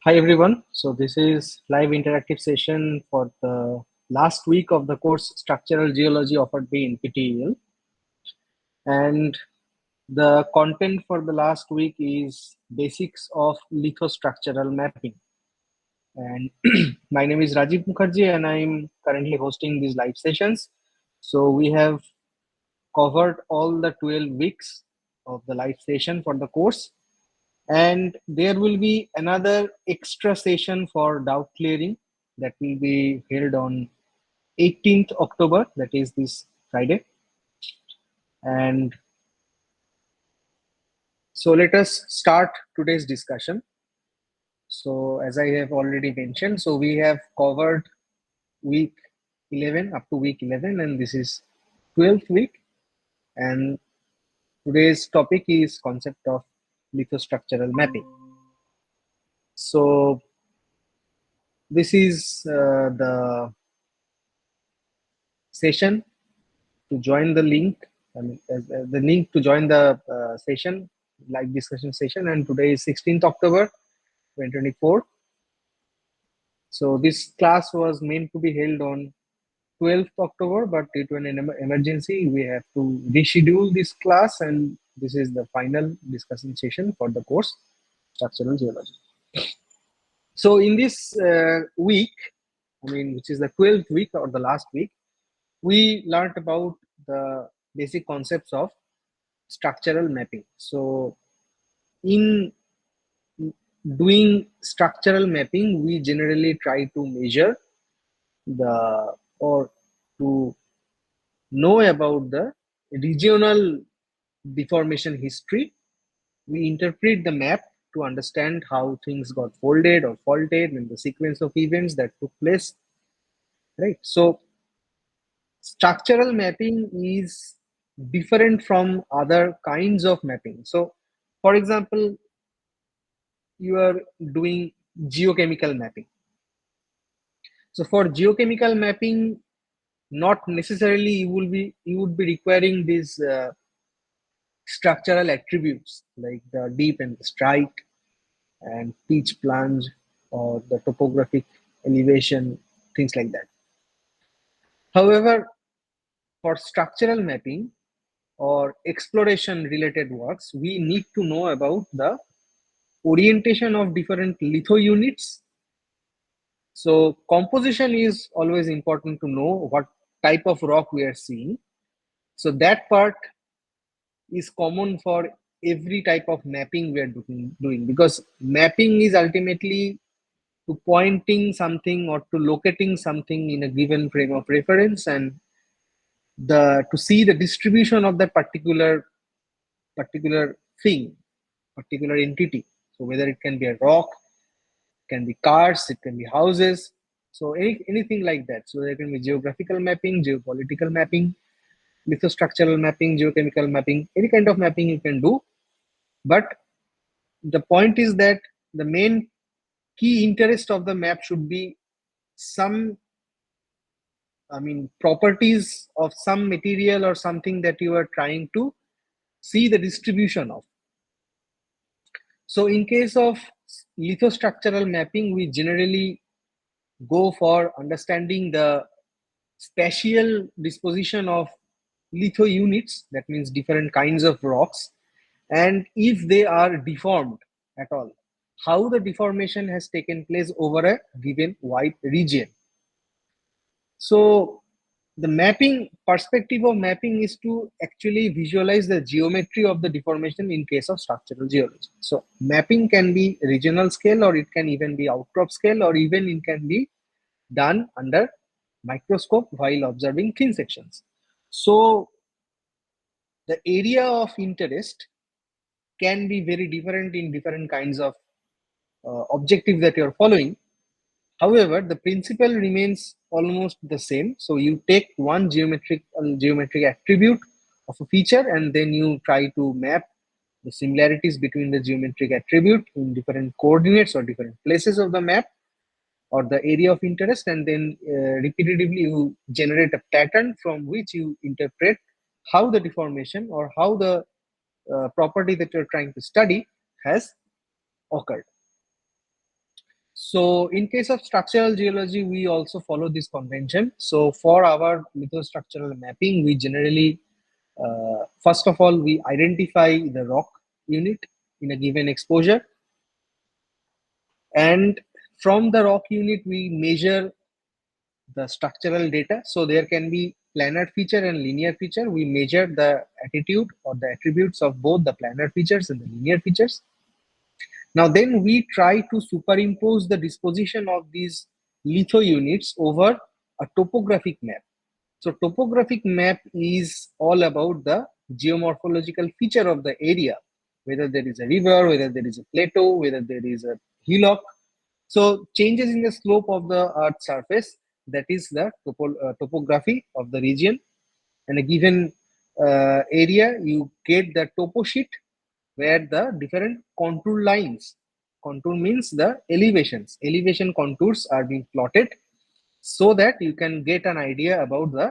Hi everyone. So this is live interactive session for the last week of the course Structural Geology offered by NPTEL. And the content for the last week is Basics of Lithostructural Mapping. And my name is Rajiv Mukherjee and I'm currently hosting these live sessions. So we have covered all the 12 weeks of the live session for the course. And there will be another extra session for doubt clearing that will be held on 18th October, that is this Friday. And so let us start today's discussion. So as I have already mentioned, so we have covered week 11 up to week 11, and this is 12th week. And today's topic is concept of lithostructural mapping. So this is the session. To join the link, the link to join the session, live discussion session, and today is 16th October 2024. So this class was meant to be held on 12th October, but due to an emergency, we have to reschedule this class, and this is the final discussion session for the course Structural Geology. So in this week, which is the 12th week or the last week, we learned about the basic concepts of structural mapping. So in doing structural mapping, we generally try to measure the or to know about the regional deformation history. We interpret the map to understand how things got folded or faulted in the sequence of events that took place, right? So structural mapping is different from other kinds of mapping. So for example, you are doing geochemical mapping. So for geochemical mapping, not necessarily you would be requiring these structural attributes like the deep and the strike and pitch plunge or the topographic elevation, things like that. However, for structural mapping or exploration related works, we need to know about the orientation of different litho units. So composition is always important to know what type of rock we are seeing. So that part is common for every type of mapping we are doing, because mapping is ultimately to pointing something or to locating something in a given frame of reference, and the to see the distribution of that particular thing, particular entity. So whether it can be a rock, can be cars, it can be houses, so anything like that. So there can be geographical mapping, geopolitical mapping, lithostructural mapping, geochemical mapping, any kind of mapping you can do. But the point is that the main key interest of the map should be some, properties of some material or something that you are trying to see the distribution of. So in case of lithostructural mapping, we generally go for understanding the spatial disposition of litho units, that means different kinds of rocks, and if they are deformed at all, how the deformation has taken place over a given wide region. So the mapping perspective of mapping is to actually visualize the geometry of the deformation in case of structural geology. So mapping can be regional scale, or it can even be outcrop scale, or even it can be done under microscope while observing thin sections. So the area of interest can be very different in different kinds of objectives that you're following. However, the principle remains almost the same. So you take one geometric attribute of a feature, and then you try to map the similarities between the geometric attribute in different coordinates or different places of the map or the area of interest, and then repetitively you generate a pattern from which you interpret how the deformation or how the property that you're trying to study has occurred. So in case of structural geology, we also follow this convention. So for our lithostructural mapping, we generally, first of all, we identify the rock unit in a given exposure. And from the rock unit, we measure the structural data. So there can be planar feature and linear feature. We measure the attitude or the attributes of both the planar features and the linear features. Now then we try to superimpose the disposition of these litho units over a topographic map. So topographic map is all about the geomorphological feature of the area, whether there is a river, whether there is a plateau, whether there is a hillock. So changes in the slope of the earth surface, that is the topography of the region. And a given area, you get the topo sheet where the different contour lines, contour means the elevations, elevation contours are being plotted so that you can get an idea about the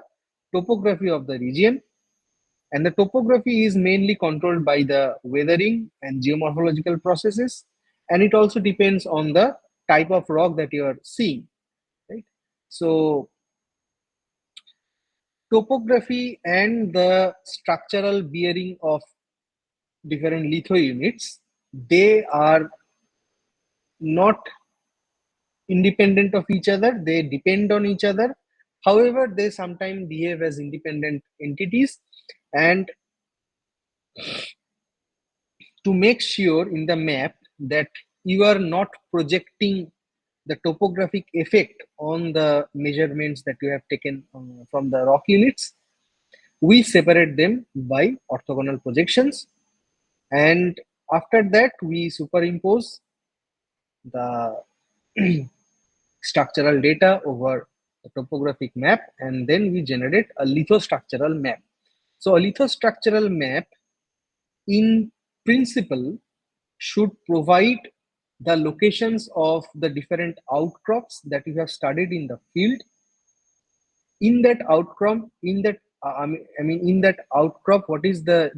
topography of the region. And the topography is mainly controlled by the weathering and geomorphological processes, and it also depends on the type of rock that you are seeing, right? So topography and the structural bearing of different litho units, they are not independent of each other, they depend on each other. However, they sometimes behave as independent entities. And to make sure in the map that you are not projecting the topographic effect on the measurements that you have taken from the rock units, we separate them by orthogonal projections. And after that, we superimpose the structural data over the topographic map, and then we generate a lithostructural map. So a lithostructural map in principle should provide the locations of the different outcrops that you have studied in the field. In that outcrop, in that in that outcrop, what is the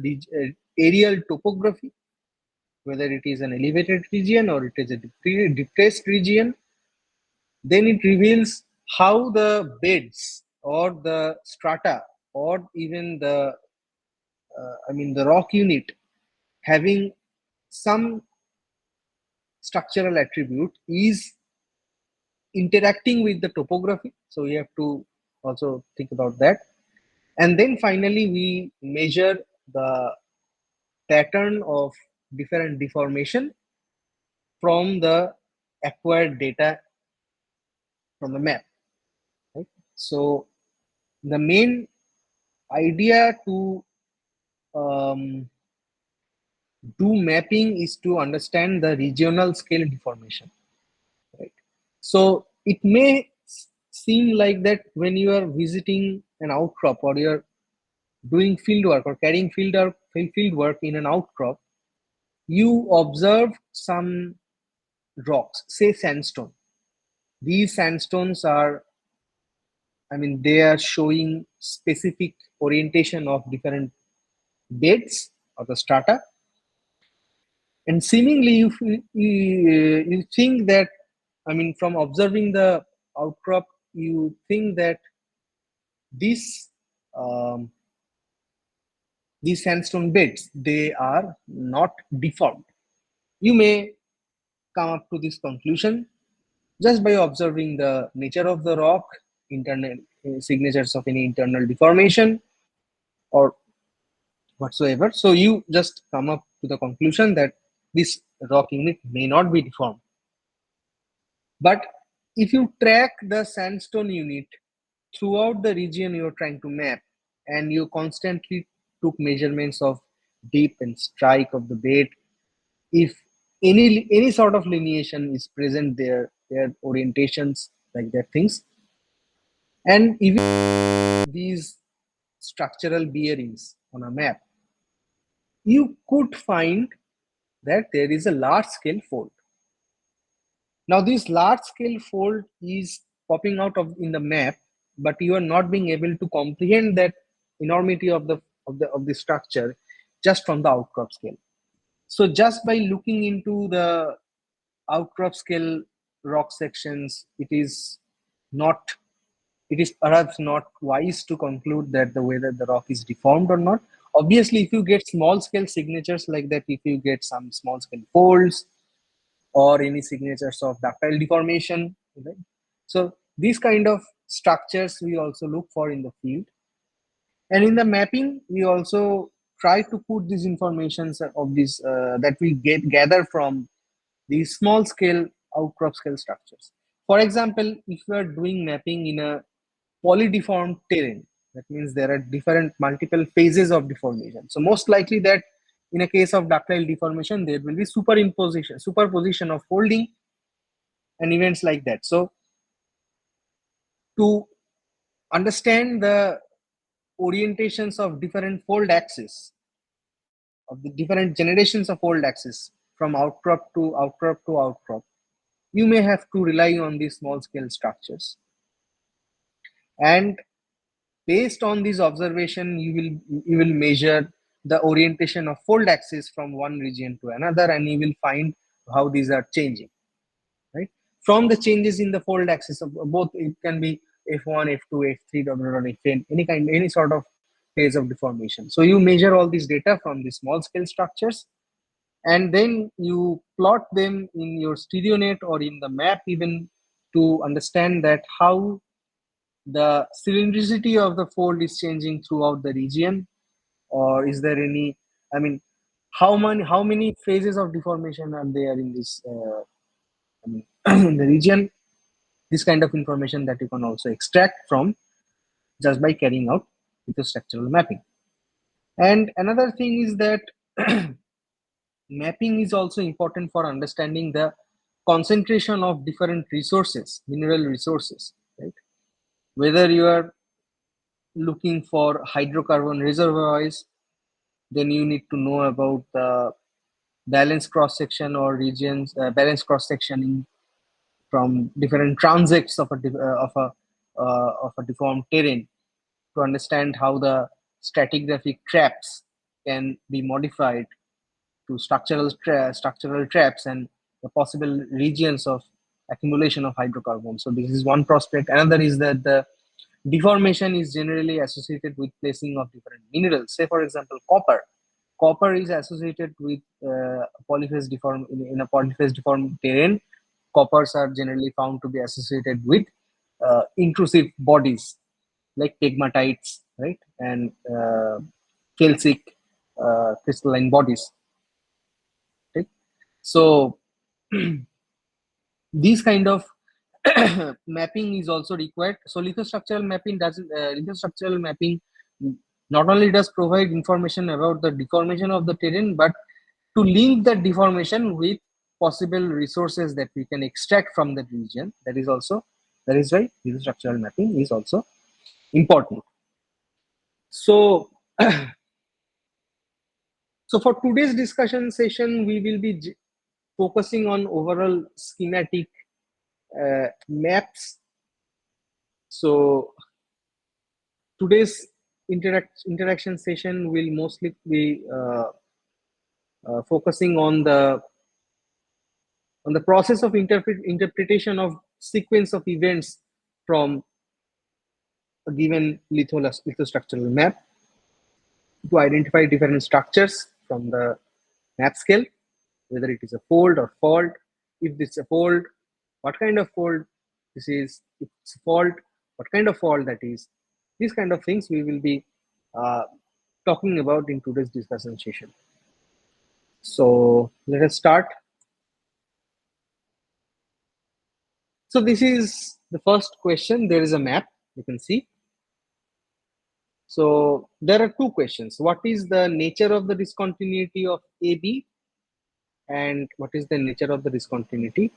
aerial topography, whether it is an elevated region or it is a depressed region. Then it reveals how the beds or the strata or even the the rock unit having some structural attribute is interacting with the topography. So we have to also think about that. And then finally, we measure the pattern of different deformation from the acquired data from the map. Right? So the main idea to um, do mapping is to understand the regional scale deformation. Right? So it may seem like that when you are visiting an outcrop or you're doing field work or carrying field work in an outcrop, you observe some rocks, say sandstone. These sandstones are, they are showing specific orientation of different beds or the strata. And seemingly, you think that, from observing the outcrop, you think that this um, these sandstone beds, they are not deformed. You may come up to this conclusion just by observing the nature of the rock, internal signatures of any internal deformation or whatsoever. So you just come up to the conclusion that this rock unit may not be deformed. But if you track the sandstone unit throughout the region you're trying to map, and you constantly took measurements of dip and strike of the bed, if any sort of lineation is present there, their orientations, like that things, and even these structural bearings on a map, you could find that there is a large scale fold. Now this large scale fold is popping out of in the map, but you are not being able to comprehend that enormity of the structure just from the outcrop scale. So just by looking into the outcrop scale rock sections, not it is perhaps not wise to conclude that the whether the rock is deformed or not. Obviously, if you get small scale signatures like that, if you get some small scale folds or any signatures of ductile deformation, right? So these kind of structures we also look for in the field. And in the mapping, we also try to put these informations of this that we gather from these small scale outcrop scale structures. For example, if you are doing mapping in a polydeformed terrain, that means there are different multiple phases of deformation. So most likely that in a case of ductile deformation, there will be superposition of folding and events like that. So to understand the orientations of different fold axes, of the different generations of fold axis from outcrop to outcrop to outcrop, you may have to rely on these small scale structures. And based on this observation, you will measure the orientation of fold axis from one region to another, and you will find how these are changing, right? From the changes in the fold axis of both, it can be f1, f2, f3, fn, any sort of phase of deformation. So you measure all this data from the small scale structures, and then you plot them in your stereo net or in the map even, to understand that how the cylindricity of the fold is changing throughout the region, or is there any, I mean, how many phases of deformation are there in this I mean, in the region. This kind of information that you can also extract from just by carrying out with the structural mapping. And another thing is that mapping is also important for understanding the concentration of different resources, mineral resources, right? Whether you are looking for hydrocarbon reservoirs, then you need to know about the balance cross section or regions, balance cross sectioning from different transects of a deformed terrain, to understand how the stratigraphic traps can be modified to structural traps and the possible regions of accumulation of hydrocarbons. So this is one prospect. Another is that the deformation is generally associated with placing of different minerals. Say, for example, copper. Copper is associated with polyphase deform in a polyphase deformed terrain. Coppers are generally found to be associated with intrusive bodies like pegmatites, right, and calcic crystalline bodies. Right? So these kind of mapping is also required. So lithostructural mapping doesn't lithostructural mapping not only does provide information about the deformation of the terrain, but to link that deformation with possible resources that we can extract from that region. That is why lithostructural mapping is also important. So so for today's discussion session, we will be focusing on overall schematic maps. So today's interaction session will mostly be focusing on the process of interpretation of sequence of events from a given lithostructural map, to identify different structures from the map scale, whether it is a fold or fault. If this is a fold, what kind of fold this is? If it's a fault, what kind of fault that is? These kind of things we will be talking about in today's discussion session. So let us start. So this is the first question. There is a map, you can see. So there are two questions. What is the nature of the discontinuity of AB, and what is the nature of the discontinuity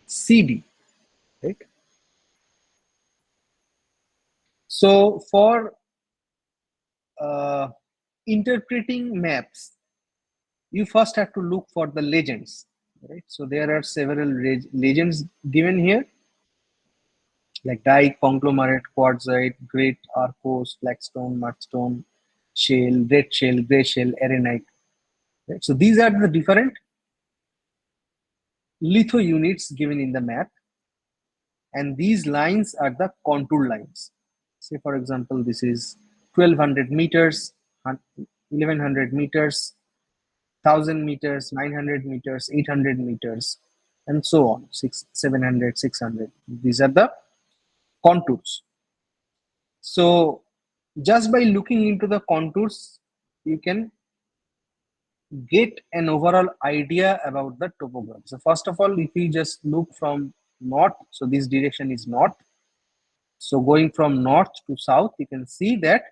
CD, right? So for interpreting maps, you first have to look for the legends, right? So there are several legends given here, like dike, conglomerate, quartzite, great arkose, blackstone, mudstone, shale, red shale, gray shale, arenite. Right? So these are the different litho units given in the map. and these lines are the contour lines. Say for example, this is 1200 meters, 1100 meters, 1000 meters, 900 meters, 800 meters, and so on, 700, 600. These are the contours. So just by looking into the contours, you can get an overall idea about the topography. So first of all, if you just look from north, so this direction is north. So going from north to south, you can see that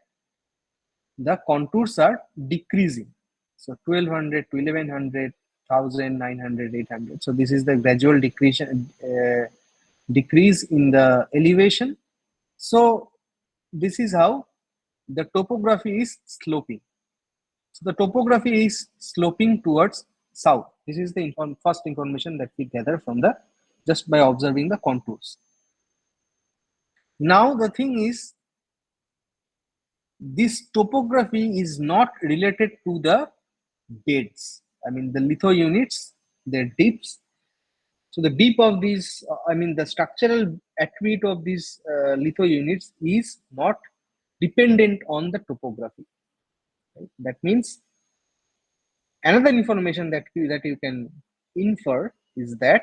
the contours are decreasing. So 1200 to 1100, 1000, 900, 800. So this is the gradual decrease in the elevation. So this is how the topography is sloping. So the topography is sloping towards south. This is the first information that we gather from the just by observing the contours. Now the thing is, this topography is not related to the beds. I mean the litho units, their deeps. So the deep of these, I mean the structural attribute of these litho units is not dependent on the topography. Right? That means another information that you can infer is that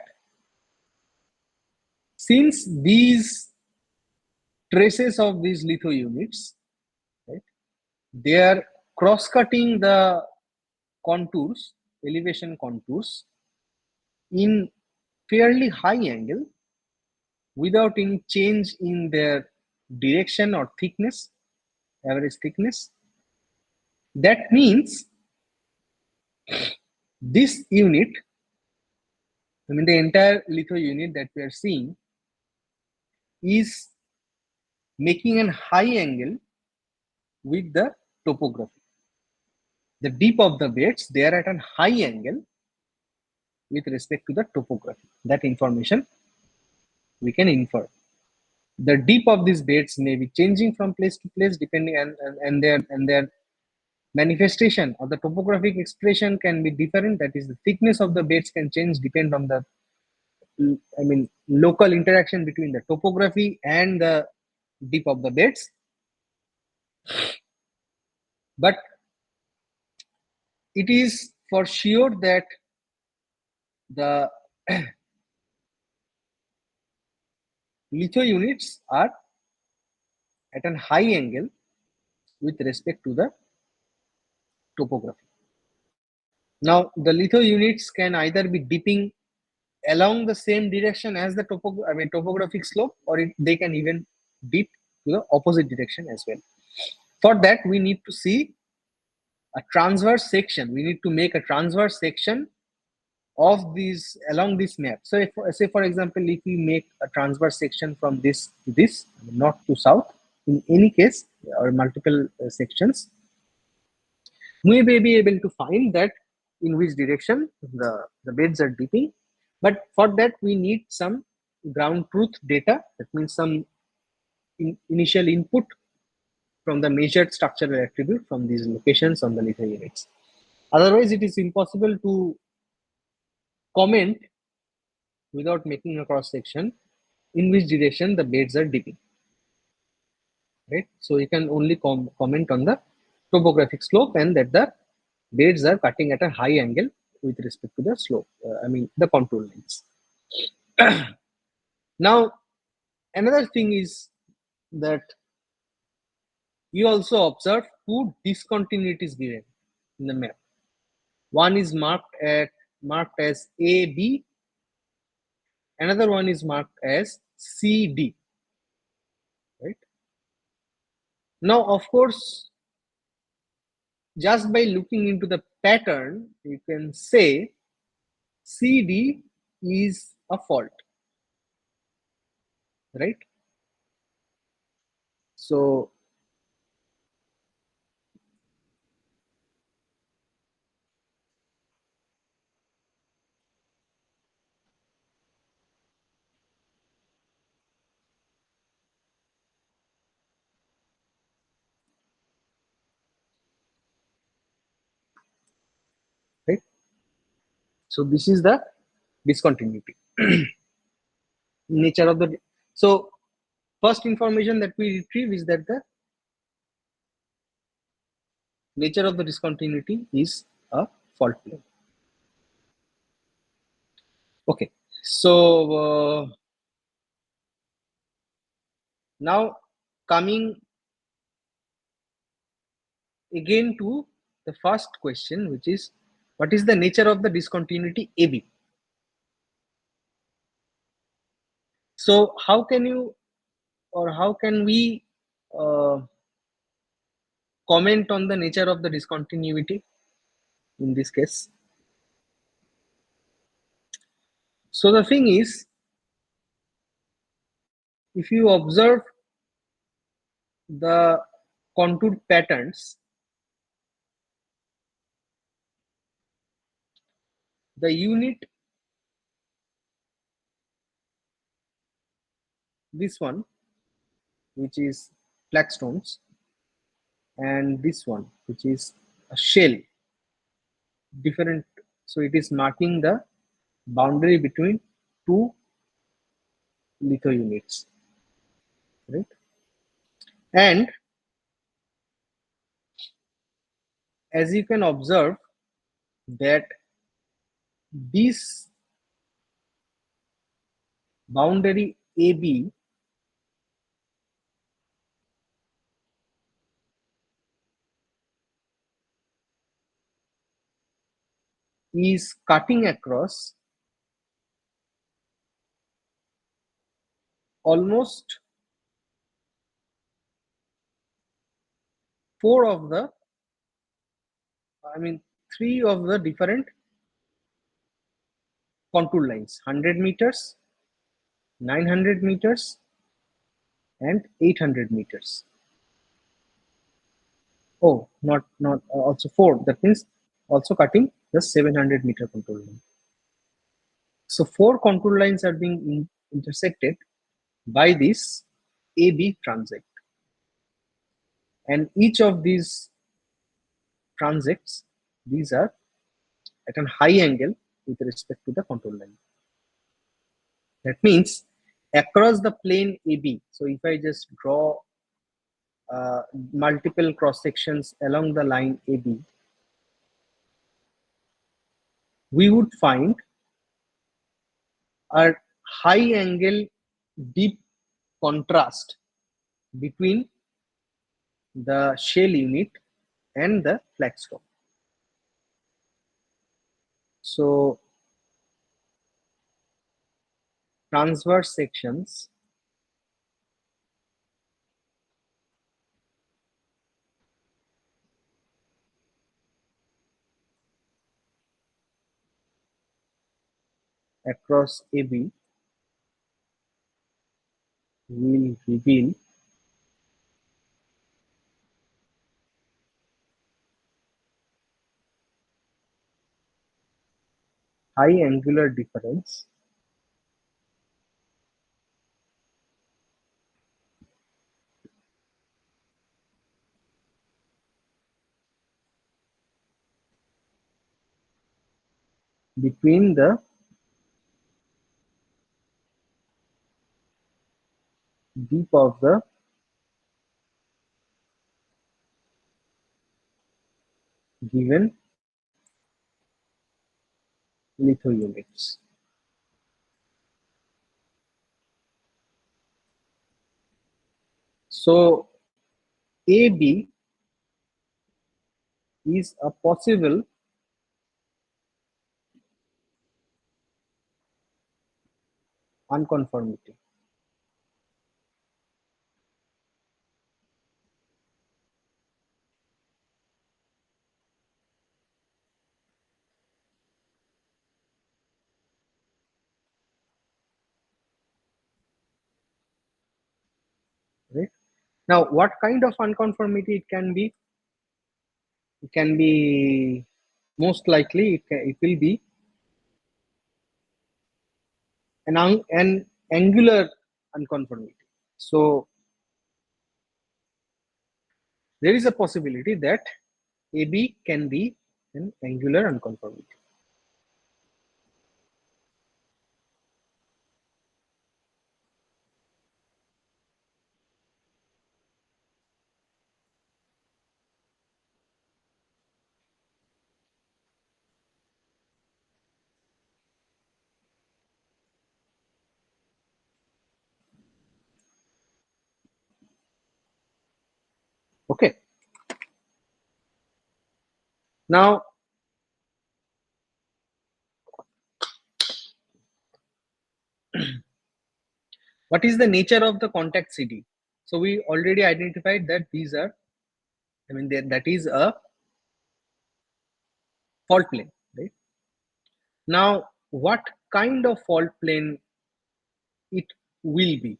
since these traces of these litho units, right, they are cross-cutting the contours, elevation contours in fairly high angle without any change in their direction or thickness, average thickness. That means this unit, I mean the entire litho unit that we are seeing, is making an high angle with the topography. The deep of the beds, they are at a high angle with respect to the topography. That information we can infer. The deep of these beds may be changing from place to place depending and their manifestation or the topographic expression can be different. That is, the thickness of the beds can change depend on the, I mean, local interaction between the topography and the deep of the beds. But it is for sure that the litho units are at a high angle with respect to the topography. Now, the litho units can either be dipping along the same direction as the topographic slope, or they can even dip to the opposite direction as well. For that, we need to see a transverse section. We need to make a transverse section of these along this map. So, if, say for example, if we make a transverse section from this to this, north to south, in any case, or multiple sections, we may be able to find that in which direction the beds are dipping. But for that, we need some ground truth data. That means some initial input from the measured structural attribute from these locations on the litho units. Otherwise, it is impossible to comment without making a cross section in which direction the beds are dipping. Right? So you can only comment on the topographic slope and that the beds are cutting at a high angle with respect to the slope, I mean the contour lines. Now, another thing is that you also observe two discontinuities given in the map. One is marked as AB, another one is marked as CD. Right? Now, of course, just by looking into the pattern, you can say CD is a fault, right? So right, so this is the discontinuity nature of the So first information that we retrieve is that the nature of the discontinuity is a fault plane. Okay, so now coming again to the first question, which is what is the nature of the discontinuity AB? So how can you, or how can we uh, comment on the nature of the discontinuity in this case? So the thing is, if you observe the contour patterns, the unit, this one, which is flagstones, and this one, which is a shell, different. So it is marking the boundary between two litho units, right? And as you can observe that this boundary AB is cutting across almost four of the, I mean, three of the different contour lines: 100 meters, 900 meters, and 800 meters. Oh, not also four. That means also cutting the 700-meter contour line. So four contour lines are being intersected by this AB transect, and each of these transects, these are at a high angle with respect to the contour line. That means across the plane AB. So if I just draw multiple cross sections along the line AB, we would find a high angle deep contrast between the shell unit and the flagstone. So transverse sections across AB will reveal high angular difference between the deep of the given litho units. So AB is a possible unconformity. Right? Now, what kind of unconformity it can be? It can be, most likely it will be an angular unconformity. So there is a possibility that AB can be an angular unconformity. Okay. Now, what is the nature of the contact CD? So we already identified that these are, I mean, that is a fault plane, right? Now, what kind of fault plane it will be?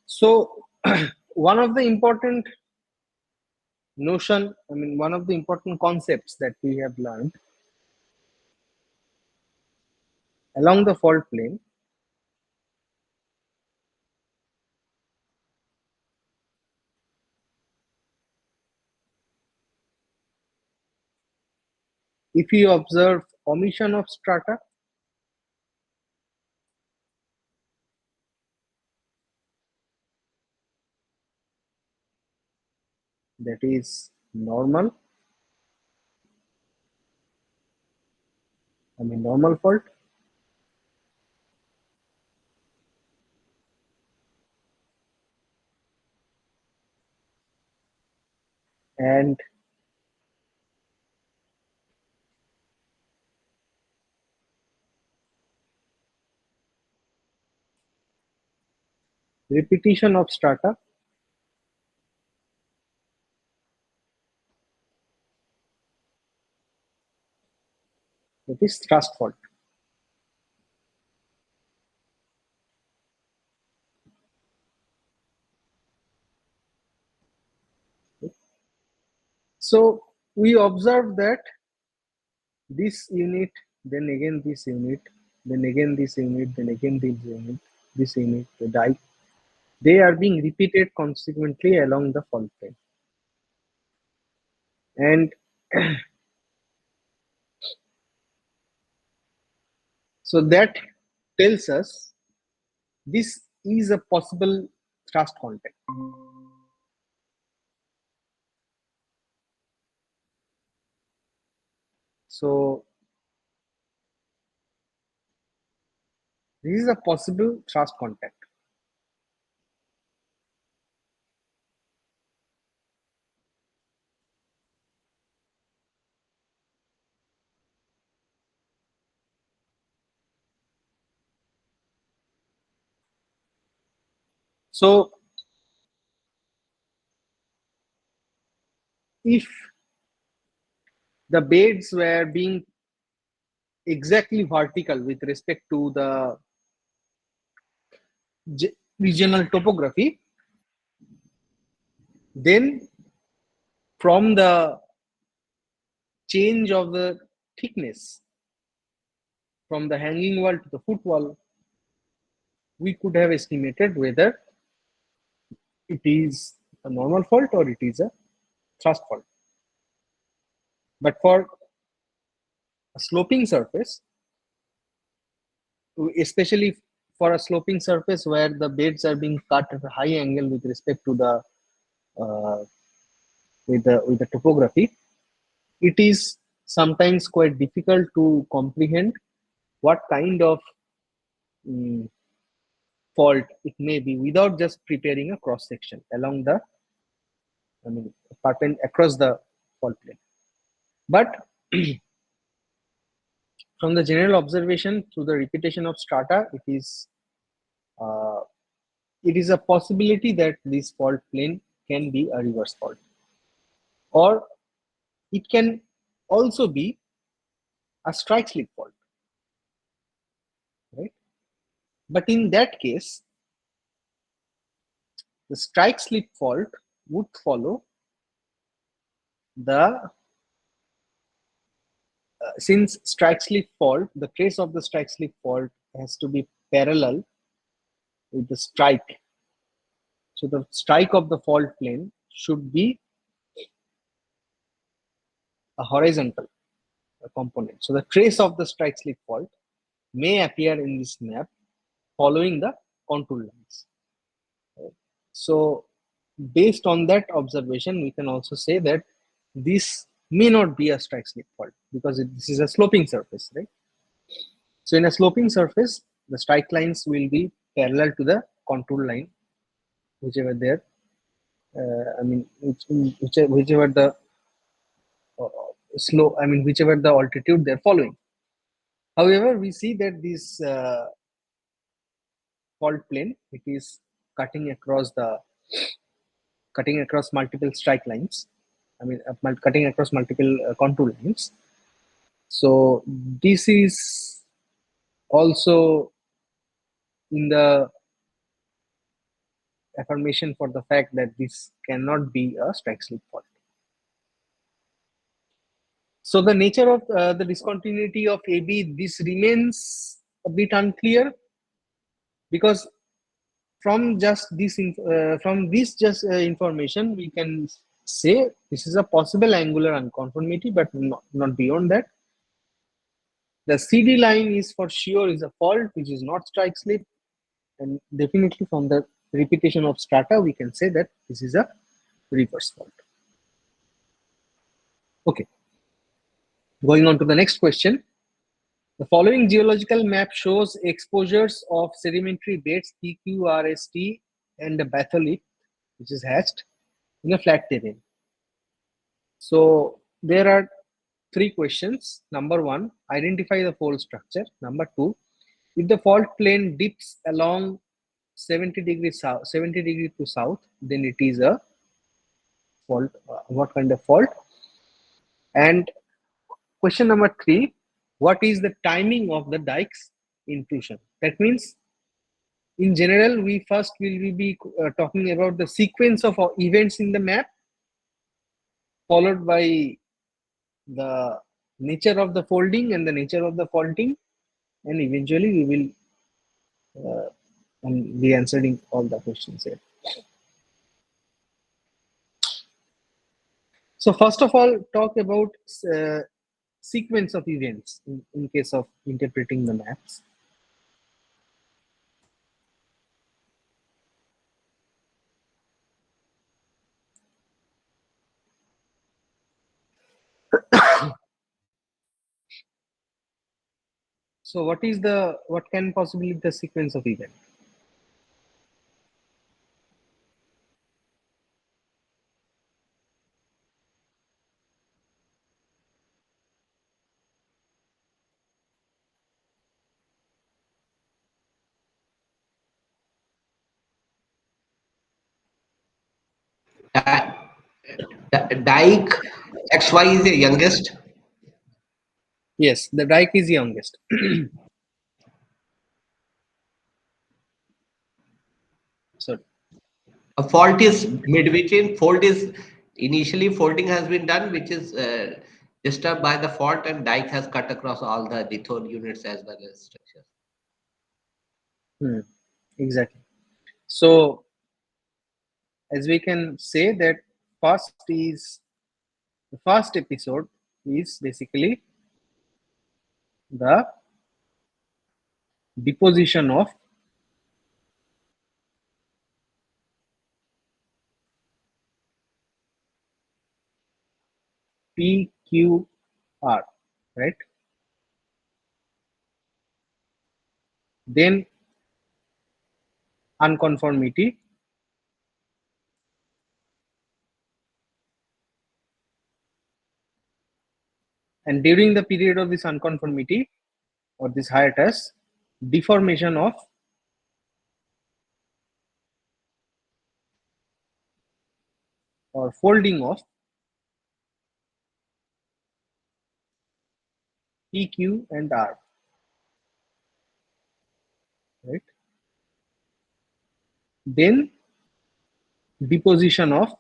So, one of the important notion, I mean, one of the important concepts that we have learned along the fault plane, if you observe omission of strata, that is normal, I mean, normal fault, and repetition of strata, that is thrust fault. So, we observe that this unit, then again this unit, then again this unit, then again this unit, the dike, they are being repeated consequently along the fault plane. And so that tells us this is a possible thrust contact. So this is a possible thrust contact. So if the beds were being exactly vertical with respect to the regional topography, then from the change of the thickness from the hanging wall to the foot wall, we could have estimated whether it is a normal fault or it is a thrust fault. But for a sloping surface, especially for a sloping surface where the beds are being cut at a high angle with respect to the uh, with the topography, it is sometimes quite difficult to comprehend what kind of um, fault it may be without just preparing a cross section along the, I mean, pattern across the fault plane. But from the general observation through the repetition of strata, uh, it is a possibility that this fault plane can be a reverse fault, or it can also be a strike slip fault, right? But in that case, the strike slip fault would follow the since strike slip fault, the trace of the strike slip fault has to be parallel with the strike. So the strike of the fault plane should be a horizontal. component. So the trace of the strike slip fault may appear in this map following the contour lines. So based on that observation, we can also say that this may not be a strike slip fault because this is a sloping surface, right? So in a sloping surface, the strike lines will be parallel to the contour line, whichever there. Whichever the whichever the altitude they're following. However, we see that this fault plane, it is cutting across multiple strike lines. Cutting across multiple contour lines. So this is also in the affirmation for the fact that this cannot be a strike slip fault. So the nature of the discontinuity of AB, this remains a bit unclear, because from this information we can say this is a possible angular unconformity, but not beyond that. The CD line is for sure is a fault which is not strike slip, and definitely from the repetition of strata we can say that this is a reverse fault. Okay, going on to the next question. The following geological map shows exposures of sedimentary beds PQRST and the batholith, which is hatched, in a flat terrain. So there are three questions. Number one, identify the fault structure. Number two, if the fault plane dips along 70 degrees south, 70 degrees to south, then it is a fault. What kind of fault? And question number three, what is the timing of the dike's intrusion? That means, in general, we first will be talking about the sequence of events in the map, followed by the nature of the folding and the nature of the faulting, and eventually we will be answering all the questions here. So first of all, talk about sequence of events in case of interpreting the maps. So what can possibly be the sequence of event? Dike XY is the youngest. Yes, the dike is youngest. So A fault is mid between. Fold is initially folding has been done, which is disturbed by the fault, and dike has cut across all the dithon units as well as structures. exactly. So as we can say that the first episode is basically the deposition of PQR, right? Then unconformity, and during the period of this unconformity or this hiatus, deformation of or folding of PQ and R, right? Then deposition of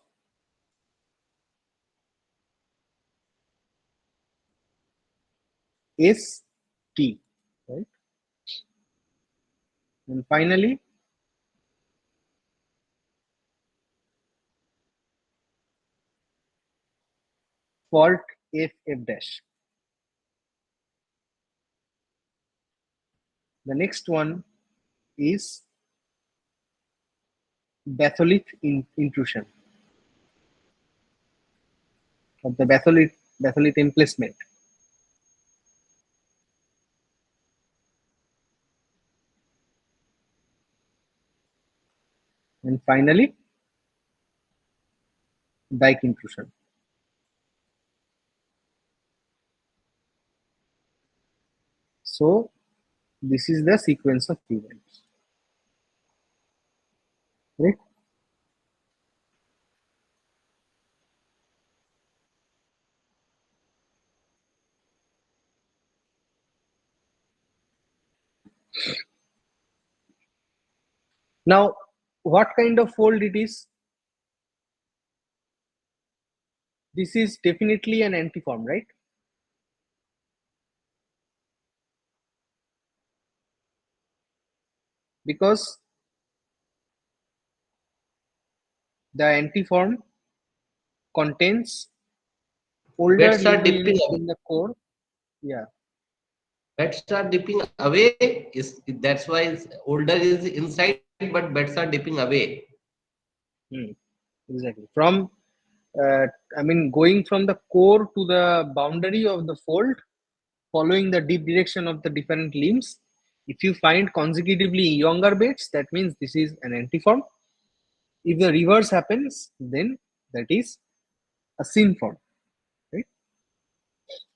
ST, right? And finally fault FF dash. The next one is batholith intrusion, of the batholith emplacement. And finally, dike intrusion. So this is the sequence of events. Right? Now, what kind of fold it is? This is definitely an antiform, right? Because the antiform contains older Beds are lithal dipping units away. in the core. Yeah. Beds are dipping away. That's why older is inside, but beds are dipping away. Hmm. Exactly. From I mean, going from the core to the boundary of the fold, following the deep direction of the different limbs. If you find consecutively younger beds, that means this is an antiform. If the reverse happens, then that is a synform, right?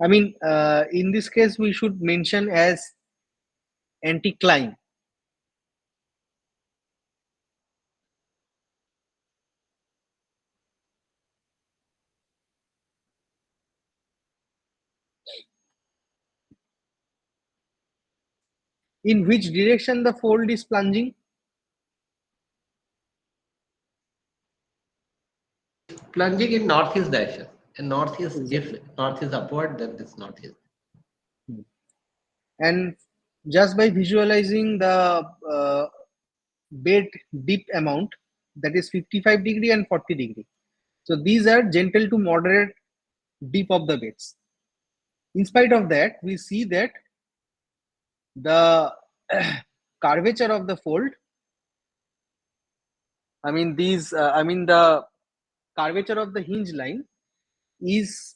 I mean, in this case, we should mention as anticline. In which direction the fold is plunging? Plunging in northeast direction. And northeast, if Exactly. north is upward, then it's northeast. Hmm. And just by visualizing the bed dip amount, that is 55° and 40°. So these are gentle to moderate dip of the beds. In spite of that, we see that the curvature of the fold, I mean the curvature of the hinge line is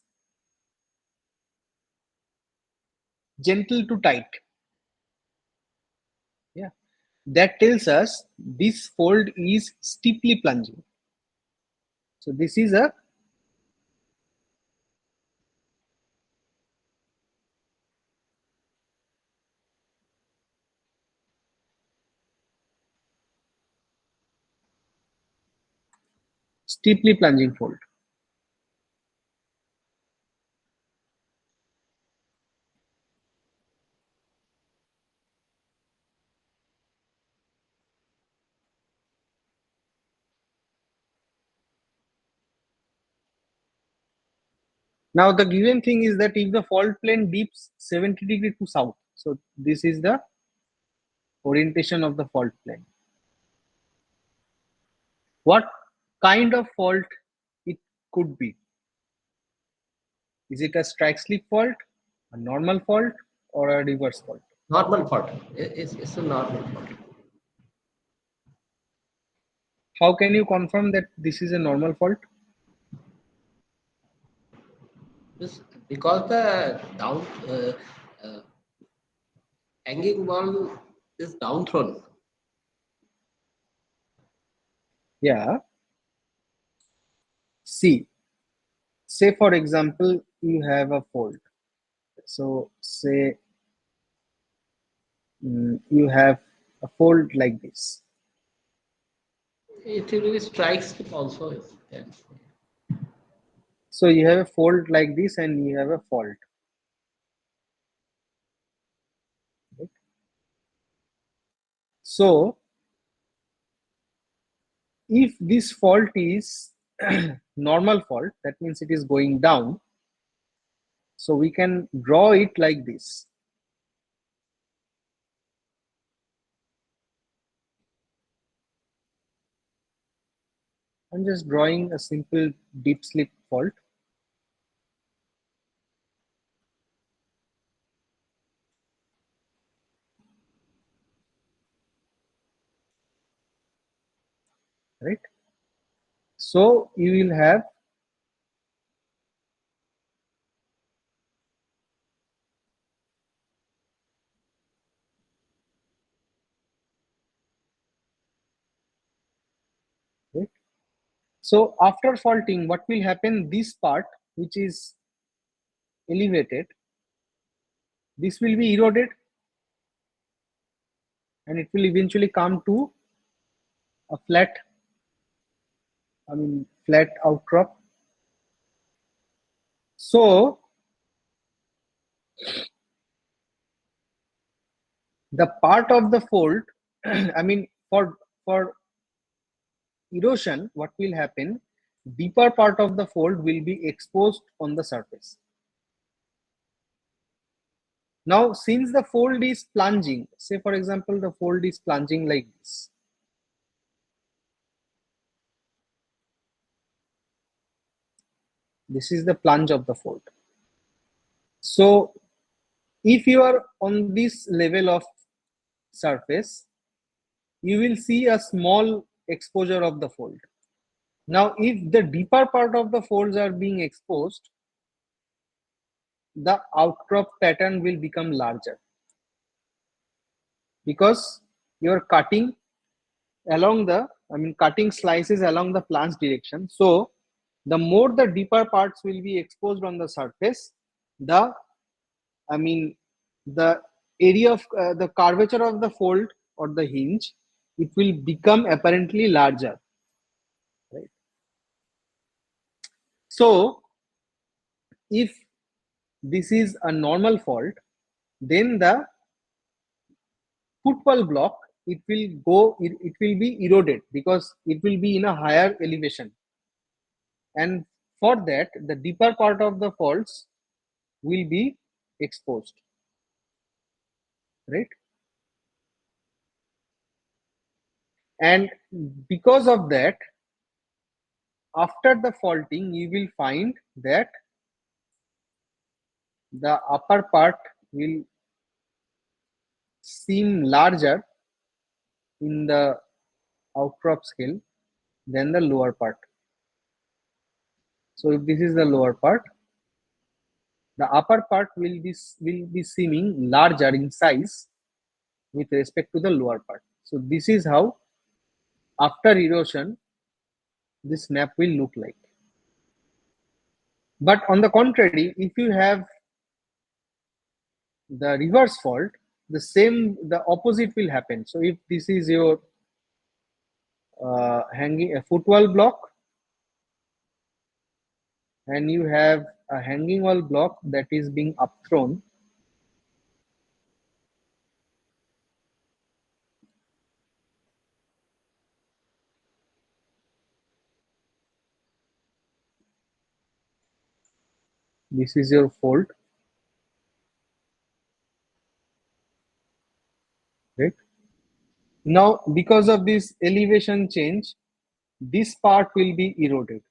gentle to tight. Yeah, that tells us this fold is steeply plunging. So this is a steeply plunging fold. Now the given thing is that if the fault plane dips 70° to south, so this is the orientation of the fault plane. What kind of fault it could be? Is it a strike slip fault, a normal fault, or a reverse fault? Normal fault. It's a normal fault. How can you confirm that this is a normal fault? Because the down uh, hanging wall is down thrown. Yeah. See, say for example, you have a fault. So say you have a fault like this. It really strikes also. Yeah. So you have a fault like this and you have a fault. Right? So if this fault is normal fault, that means it is going down. So we can draw it like this. I'm just drawing a simple deep slip fault. right? So you will have right? So after faulting, what will happen? This part which is elevated, this will be eroded, and it will eventually come to a flat, flat outcrop. So the part of the fold, for erosion, what will happen? Deeper part of the fold will be exposed on the surface. Now, since the fold is plunging, say for example, the fold is plunging like this. This is the plunge of the fold. So if you are on this level of surface, you will see a small exposure of the fold. Now, if the deeper part of the folds are being exposed, the outcrop pattern will become larger because you're cutting along the, cutting slices along the plunge direction. So the more the deeper parts will be exposed on the surface, the, I mean, the area of the curvature of the fold or the hinge, it will become apparently larger, right? So if this is a normal fault, then the footwall block, it will be eroded because it will be in a higher elevation, and for that the deeper part of the faults will be exposed, right? And because of that, after the faulting, you will find that the upper part will seem larger in the outcrop scale than the lower part. So if this is the lower part, the upper part will be seeming larger in size with respect to the lower part. So this is how after erosion this map will look like. But on the contrary, if you have the reverse fault, the opposite will happen. So if this is your hanging a footwall block, and you have a hanging wall block that is being upthrown, this is your fault, right? Now because of this elevation change, this part will be eroded,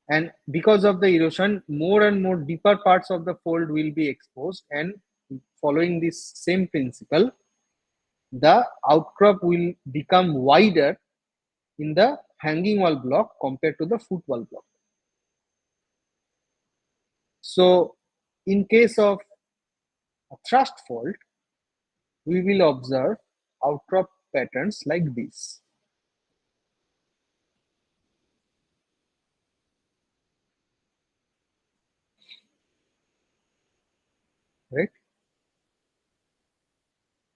and because of the erosion, more and more deeper parts of the fold will be exposed, and following this same principle, the outcrop will become wider in the hanging wall block compared to the footwall block. So in case of a thrust fault, we will observe outcrop patterns like this, right?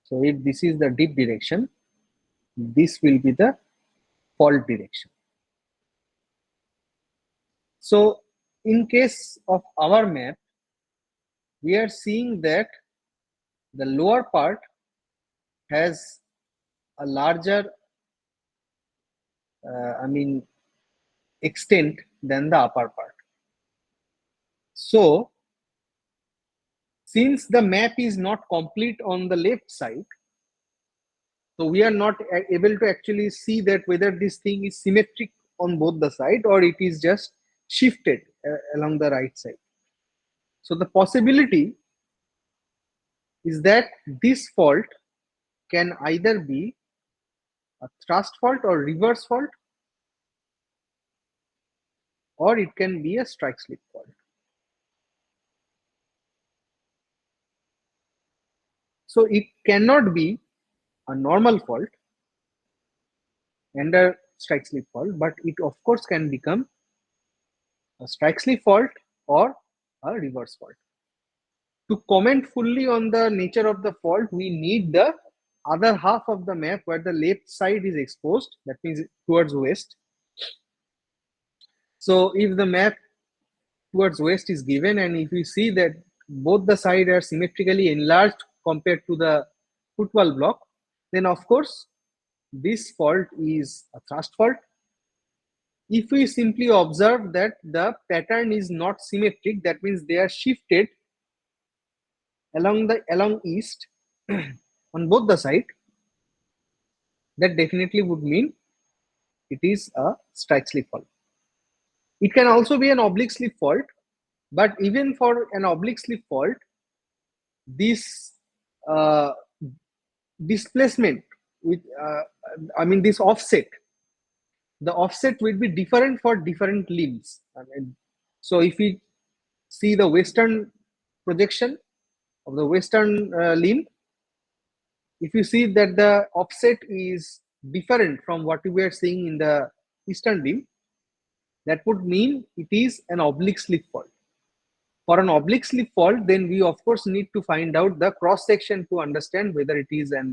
So if this is the dip direction, this will be the fault direction. So in case of our map, we are seeing that the lower part has a larger extent than the upper part. So since the map is not complete on the left side, so we are not able to actually see that whether this thing is symmetric on both the side or it is just shifted along the right side. So the possibility is that this fault can either be a thrust fault or reverse fault, or it can be a strike slip fault. So it cannot be a normal fault and a strike slip fault, but it of course can become a strike slip fault or a reverse fault. To comment fully on the nature of the fault, we need the other half of the map where the left side is exposed, that means towards west. So if the map towards west is given, and if we see that both the sides are symmetrically enlarged compared to the footwall block, then of course this fault is a thrust fault. If we simply observe that the pattern is not symmetric, that means they are shifted along east on both the side, that definitely would mean it is a strike slip fault. It can also be an oblique slip fault, but even for an oblique slip fault, this uh, displacement with this offset, the offset will be different for different limbs. So if we see the western projection of the western limb, if you see that the offset is different from what we are seeing in the eastern limb, that would mean it is an oblique slip fault. For an oblique slip fault, then we of course need to find out the cross section to understand whether it is uh,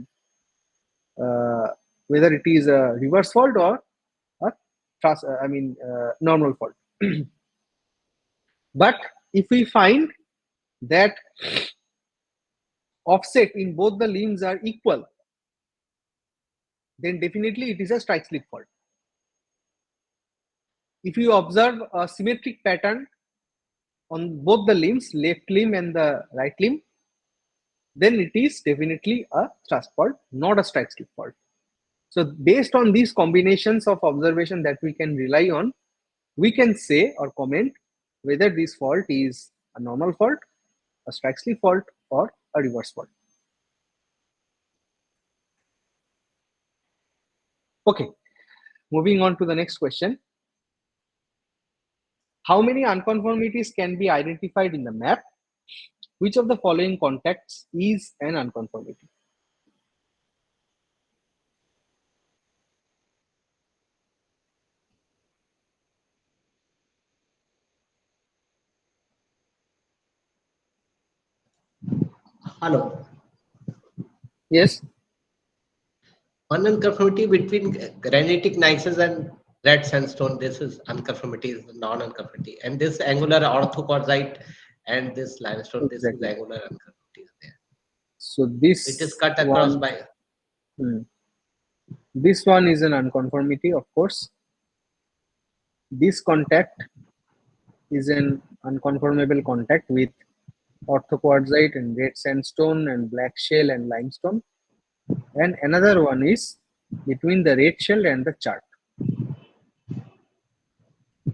a reverse fault or a normal fault. But if we find that offset in both the limbs are equal, then definitely it is a strike slip fault. If you observe a symmetric pattern on both the limbs, left limb and the right limb, then it is definitely a thrust fault, not a strike slip fault. So based on these combinations of observation that we can rely on, we can say or comment whether this fault is a normal fault, a strike slip fault, or a reverse fault. Okay, moving on to the next question. How many unconformities can be identified in the map? Which of the following contacts is an unconformity? Hello. Yes. One unconformity between granitic gneisses and red sandstone. This is unconformity, is non-unconformity. And this angular orthoquarsite and this limestone, this is Exactly. angular unconformity there. So It is this cut across one, by. this one is an unconformity, of course. This contact is an unconformable contact with orthoquarsite and red sandstone and black shell and limestone. And another one is between the red shell and the chart,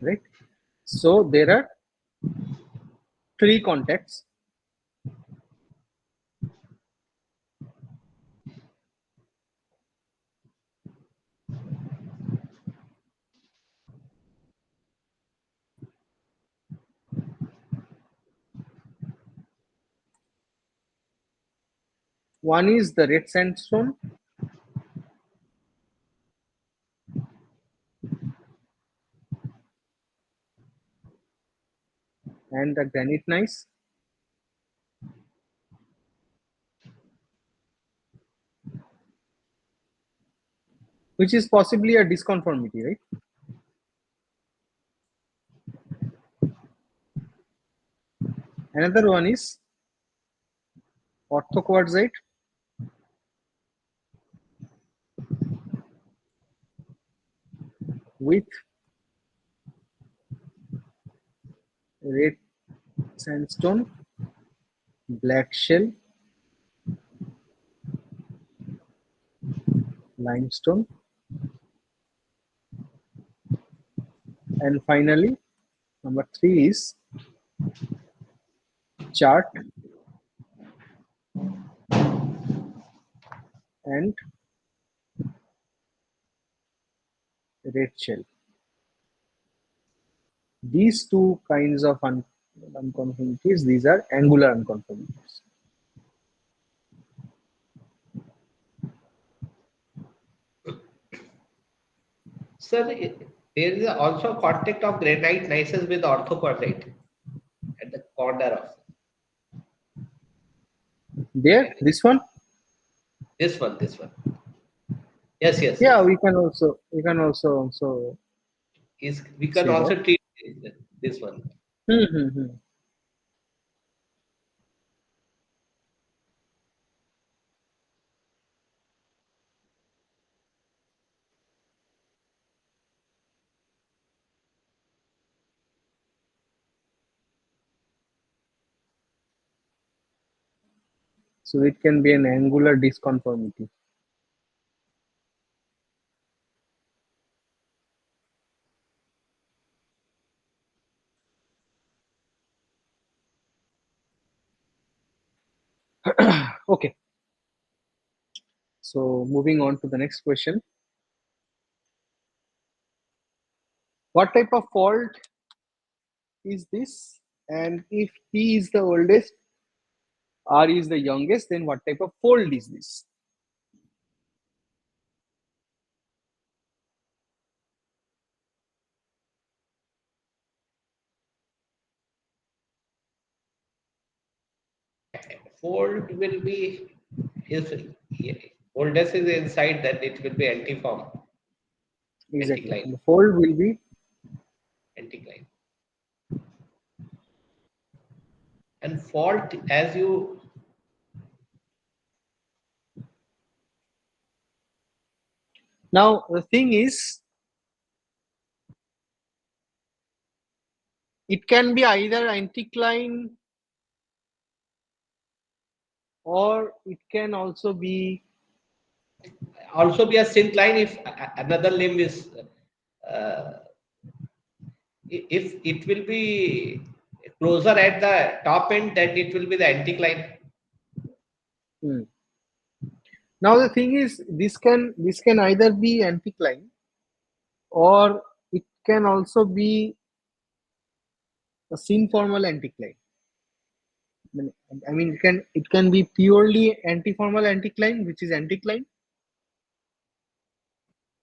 right? So there are three contacts. One is the red sandstone, and the granite gneiss, which is possibly a disconformity, right? Another one is orthoquarsite with red sandstone, black shell, limestone, and finally number three is chart and red shell. These two kinds of unconformities, these are angular unconformities. Sir, there is also a contact of granite gneisses with orthochordite at the corner of There, this one, this one. This one. Yes, yes, yeah, yes. we can also Is we can say that. also treat this one. Hmm, hmm, hmm. So it can be an angular disconformity. Okay, so moving on to the next question. What type of fault is this? And if P is the oldest, R is the youngest, then what type of fold is this? Fold will be if oldest is inside, then it will be antiform, Exactly. anticline, The fold will be anticline. And fault, as you now the thing is it can be either anticline or it can also be also be a syncline if another limb is uh, if it will be closer at the top end, then it will be the anticline. hmm. Now the thing is this can either be anticline or it can also be a synformal anticline. I mean it can be purely antiformal anticline, which is anticline,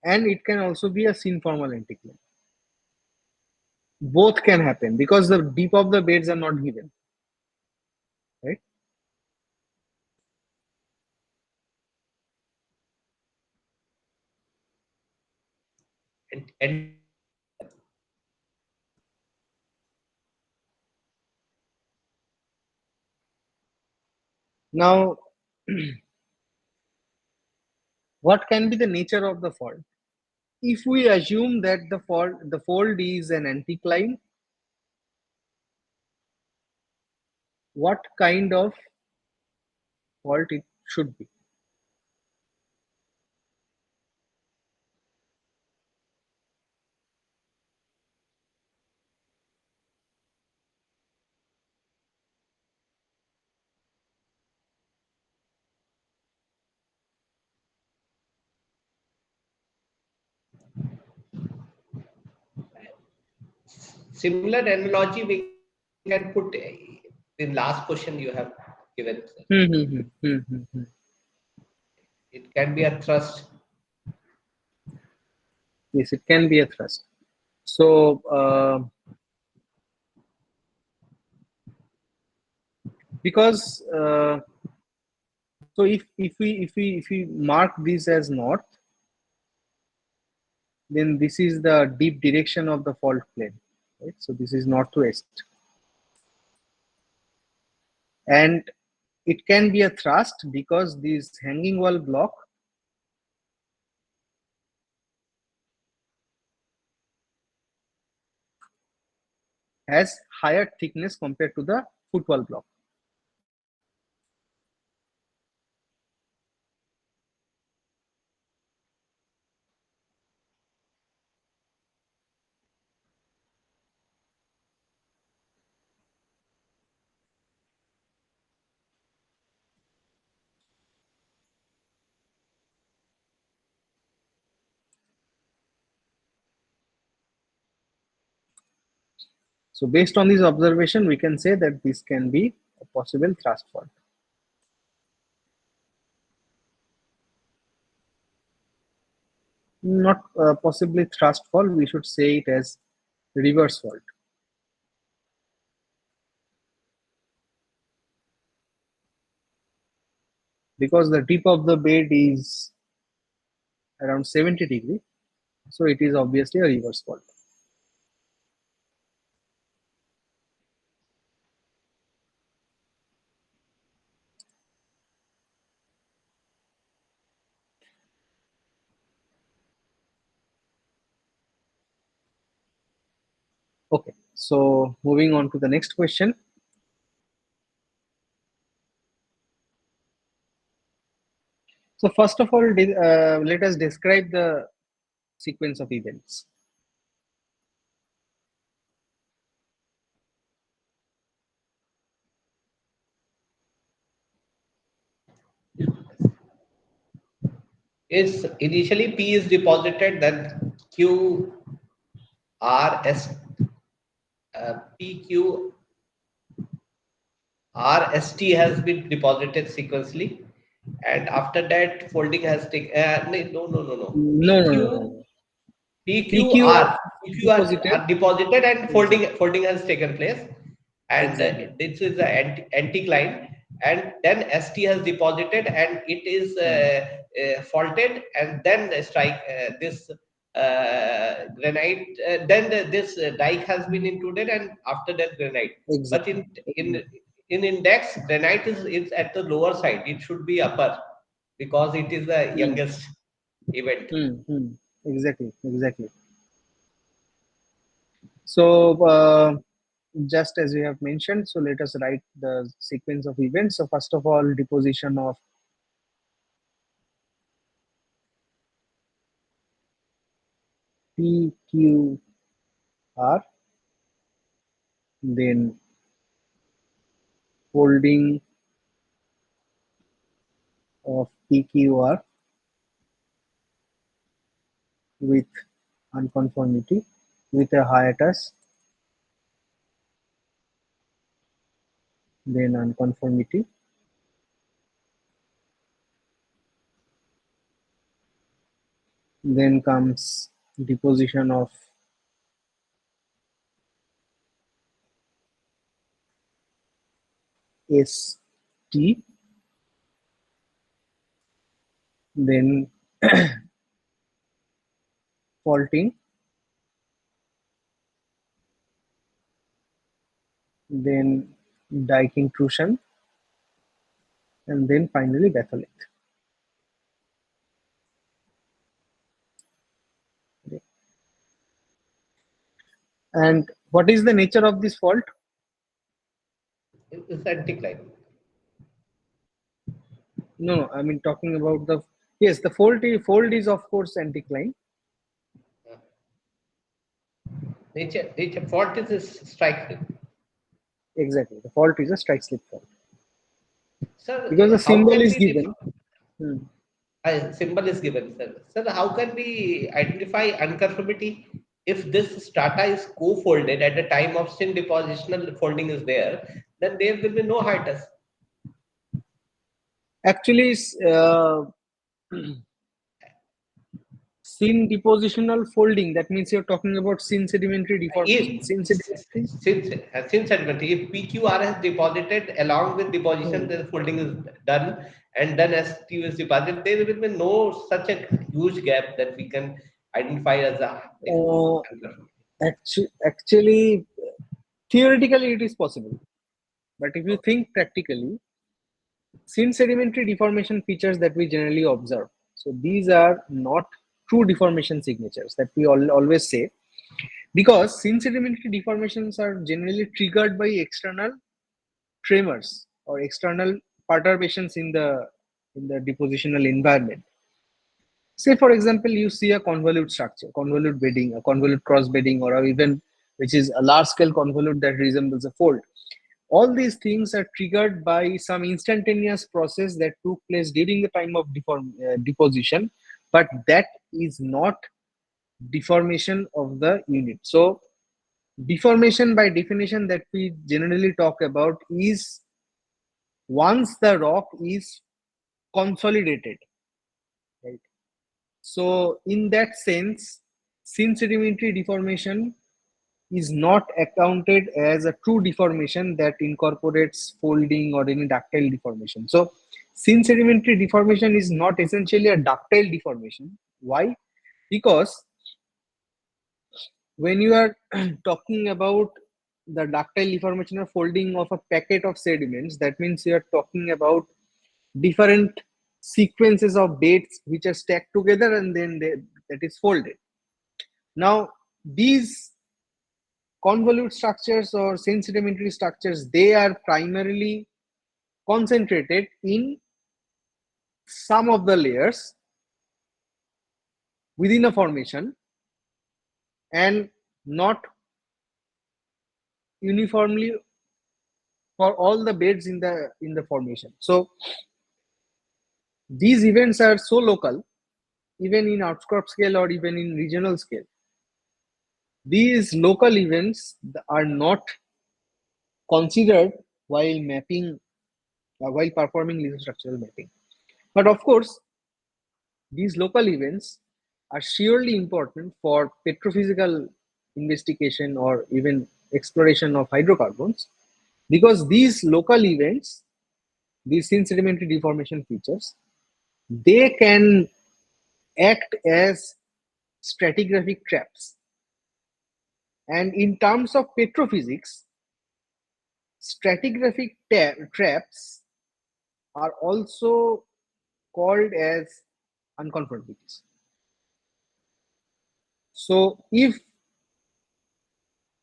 and it can also be a synformal anticline. Both can happen because the deep of the beds are not given, right? And Now, what can be the nature of the fault? If we assume that the fold is an anticline, what kind of fault it should be? similar analogy we can put in last question you have given. Hmm, hmm, hmm, hmm, hmm, hmm. It can be a thrust. Yes, it can be a thrust. So, because so if we mark this as north, then this is the deep direction of the fault plane, right? So this is northwest, and it can be a thrust because this hanging wall block has higher thickness compared to the footwall block. So based on this observation, we can say that this can be a possible thrust fault. Not possibly thrust fault, we should say it as reverse fault. Because the tip of the bed is around 70 degree, so it is obviously a reverse fault. Okay, so moving on to the next question. So first of all, let us describe the sequence of events. Is initially P is deposited, then Q R S P Q R S T has been deposited sequentially, and after that folding has taken. No. No, no, no, no, no. PQ are PQR deposited. are deposited and Exactly. folding has taken place, and Exactly. this is the anticline, and then ST has deposited and it is Hmm. faulted, and then strike this granite. Then this dike has been included, and after that granite. But Exactly. in index, granite is at the lower side. It should be upper because it is the Hmm. youngest event. Hmm. Exactly. Exactly. So just as we have mentioned, so let us write the sequence of events. So first of all, deposition of PQR, then folding of PQR with unconformity with a hiatus, then unconformity, then comes deposition of ST, then faulting, then dike intrusion, and then finally batholith. And what is the nature of this fault? It's anticline. No, I mean talking about the, yes, the fold is of course anticline. Nature fault is a strike slip. Exactly, the fault is a strike slip fault Sir, because the how symbol can is we given. Hmm. symbol is given, sir. Sir, how can we identify unconformity if this strata is co-folded at the time of sin depositional folding is there? Then there will be no hiatus. Actually, sin depositional folding. That means you're talking about sin sedimentary deformation. If Sin sedimentary. since advantage, if PQR has deposited along with deposition, Hmm. the folding is done, and then ST is deposited, there will be no such a huge gap that we can identify as a Uh, unconformity. actually, theoretically, it is possible. But if you think practically, sin sedimentary deformation features that we generally observe. So these are not true deformation signatures that we always say, because sin sedimentary deformations are generally triggered by external tremors or external perturbations in the depositional environment. Say, for example, you see a convolute structure, convolute bedding, a convolute cross bedding, or even which is a large scale convolute that resembles a fold. All these things are triggered by some instantaneous process that took place during the time of deposition, but that is not deformation of the unit. So Deformation by definition that we generally talk about is once the rock is consolidated, right? So in that sense, sin sedimentary deformation is not accounted as a true deformation that incorporates folding or any ductile deformation. So sin sedimentary deformation is not essentially a ductile deformation. Why? Because when you are talking about the ductile deformation or folding of a packet of sediments, that means you are talking about different sequences of beds which are stacked together and then that is folded. Now, these convolute structures or sedimentary structures, they are primarily concentrated in some of the layers within a formation and not uniformly for all the beds in the formation. So these events are so local, even in outcrop scale or even in regional scale. These local events are not considered while mapping, while performing lithostructural mapping. But of course, these local events are surely important for petrophysical investigation or even exploration of hydrocarbons, because these local events, these thin sedimentary deformation features, they can act as stratigraphic traps. And in terms of petrophysics, stratigraphic traps are also called as unconformities. So even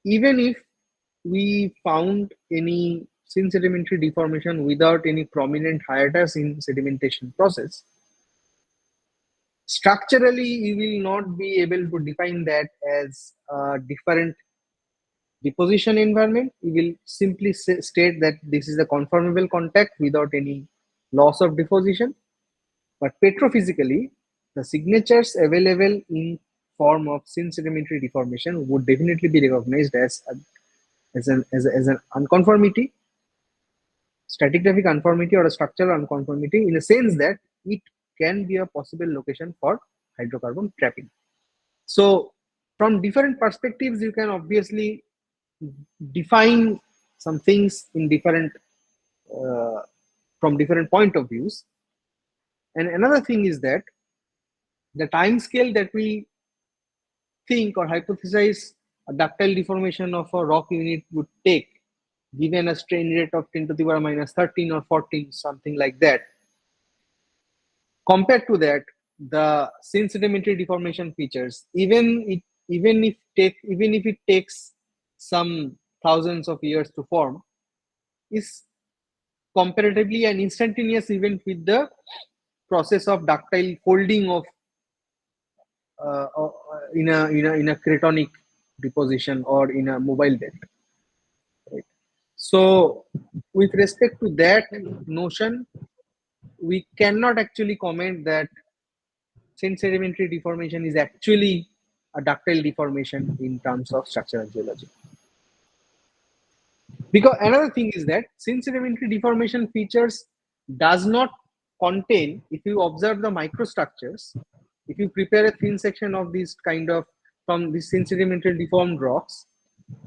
if we found any sin sedimentary deformation without any prominent hiatus in sedimentation process, structurally you will not be able to define that as a different deposition environment. You will simply state that this is a conformable contact without any loss of deposition. But petrophysically, the signatures available in form of sin sedimentary deformation would definitely be recognized as an unconformity, stratigraphic unconformity or a structural unconformity, in the sense that it can be a possible location for hydrocarbon trapping. So from different perspectives, you can obviously define some things in different uh, from different point of views. And another thing is that the time scale that we think or hypothesize a ductile deformation of a rock unit would take, given a strain rate of 10 to the power minus 13 or 14, something like that. Compared to that, the sin sedimentary deformation features, even if it takes some thousands of years to form, is comparatively an instantaneous event with the process of ductile folding of in a cratonic deposition or in a mobile bed. Right? So, with respect to that notion, we cannot actually comment that sin sedimentary deformation is actually a ductile deformation in terms of structural geology. Because another thing is that sin sedimentary deformation features does not contain, if you observe the microstructures, if you prepare a thin section of this kind of from these sin sedimentary deformed rocks,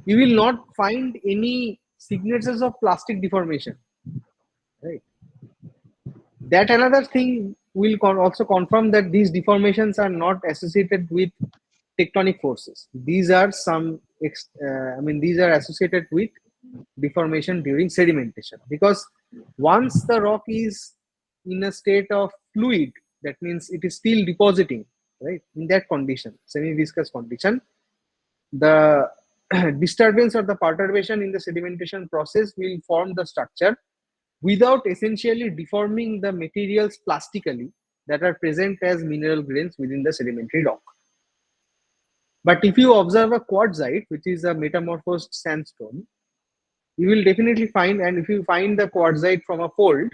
you will not find any signatures of plastic deformation. Right. That another thing will also confirm that these deformations are not associated with tectonic forces. These are these are associated with deformation during sedimentation, because once the rock is in a state of fluid, that means it is still depositing, right? In that condition, semi-viscous condition, the disturbance or the perturbation in the sedimentation process will form the structure without essentially deforming the materials plastically that are present as mineral grains within the sedimentary rock. But if you observe a quartzite, which is a metamorphosed sandstone, you will definitely find, and if you find the quartzite from a fold,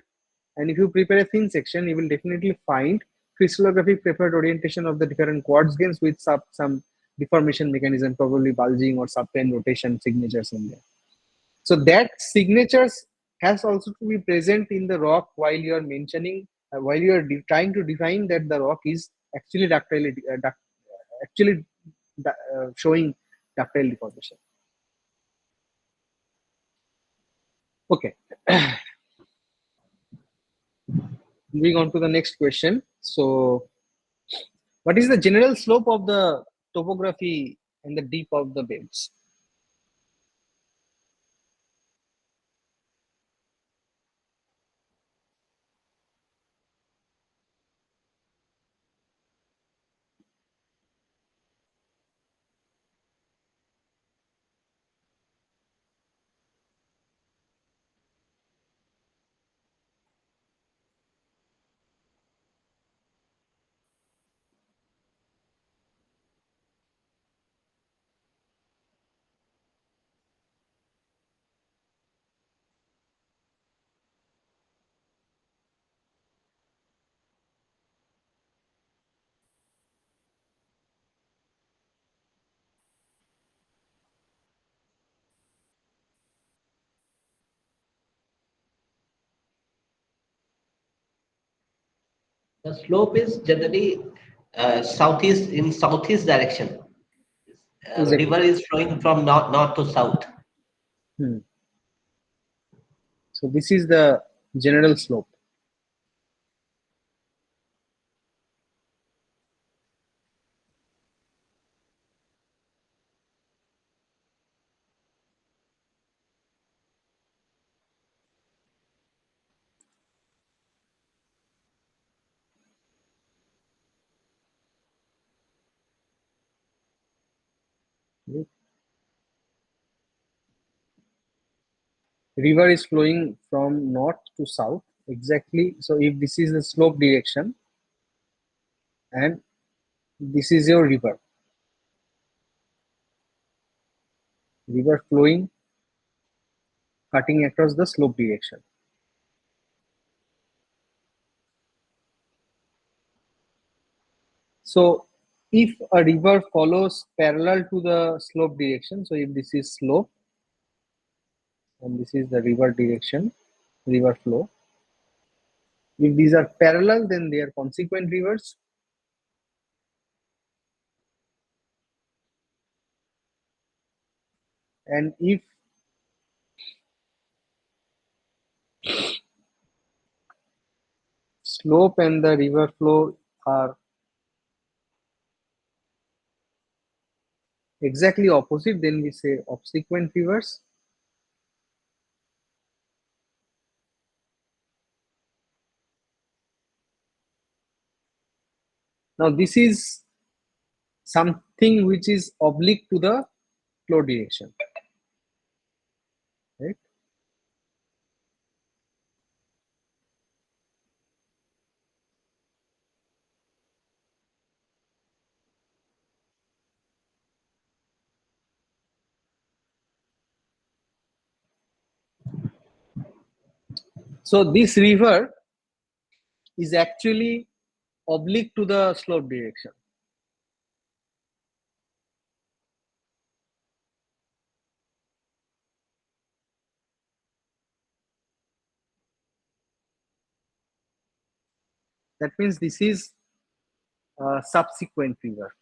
and if you prepare a thin section, you will definitely find crystallographic preferred orientation of the different quartz grains with some deformation mechanism, probably bulging or subplane rotation signatures in there. So that signatures has also to be present in the rock while you are mentioning, while you are trying to define that the rock is actually ductility, actually showing ductile deformation. Okay. Moving on to the next question. So, what is the general slope of the topography and the deep of the beds? The slope is generally southeast direction. Exactly. River is flowing from north to south. Hmm. So this is the general slope. River is flowing from north to south. Exactly. So if this is the slope direction and this is your river flowing, cutting across the slope direction. So if a river follows parallel to the slope direction, so if this is slope and this is the river direction, river flow, if these are parallel, then they are consequent rivers. And if slope and the river flow are exactly opposite, then we say obsequent rivers. Now this is something which is oblique to the flow direction, right? So this river is actually oblique to the slope direction. That means this is a subsequent river.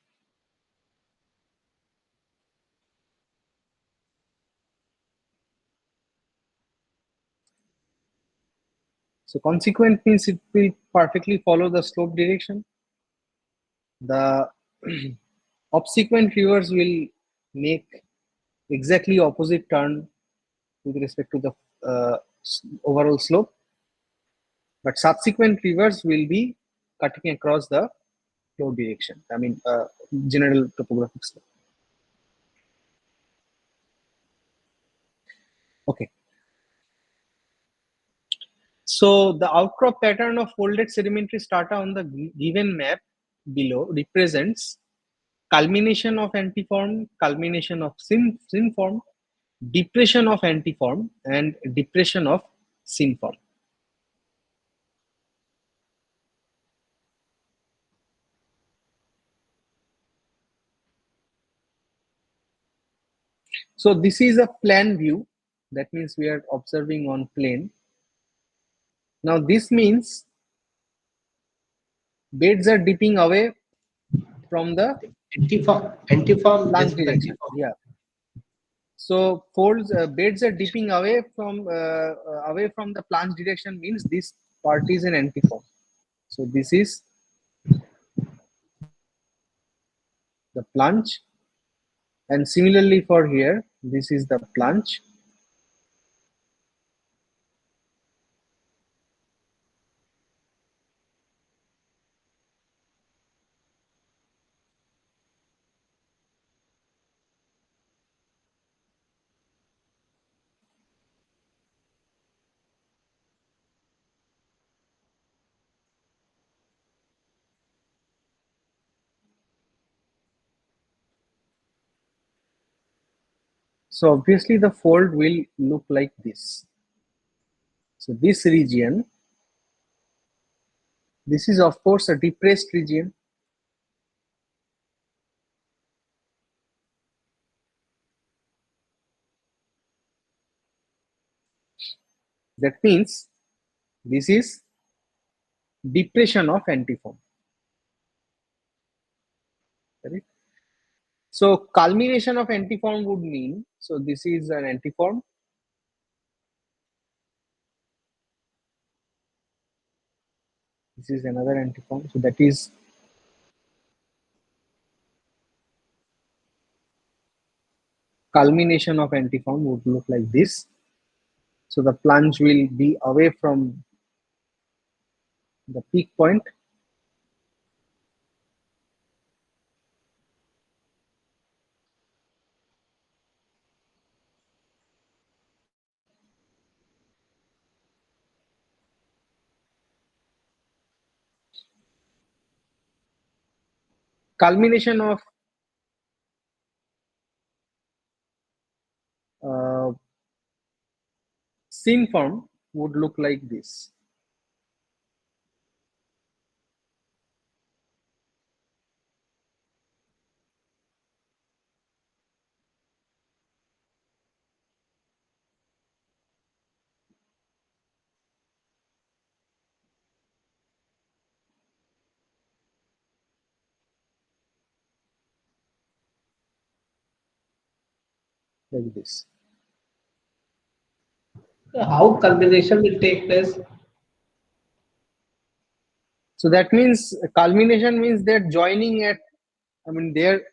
So consequent means it will perfectly follow the slope direction. The obsequent rivers will make exactly opposite turn with respect to the overall slope, but subsequent rivers will be cutting across the flow direction. I mean, general topographic slope. Okay. So the outcrop pattern of folded sedimentary strata on the given map below represents culmination of antiform, culmination of synform, depression of antiform, and depression of synform. So this is a plan view. That means we are observing on plane. Now this means beds are dipping away from the Antiform, plunge this is direction. antiform. Yeah. So folds beds are dipping away from the plunge direction means this part is an antiform. So this is the plunge, and similarly for here, this is the plunge. So obviously the fold will look like this. So this region, this is of course a depressed region. That means this is depression of antiform. Correct? So culmination of antiform would mean, so this is an antiform. This is another antiform. So that is culmination of antiform would look like this. So the plunge will be away from the peak point. Culmination of uh, scene form would look like this. Like this. How culmination will take place? So that means culmination means they're joining at, I mean, they're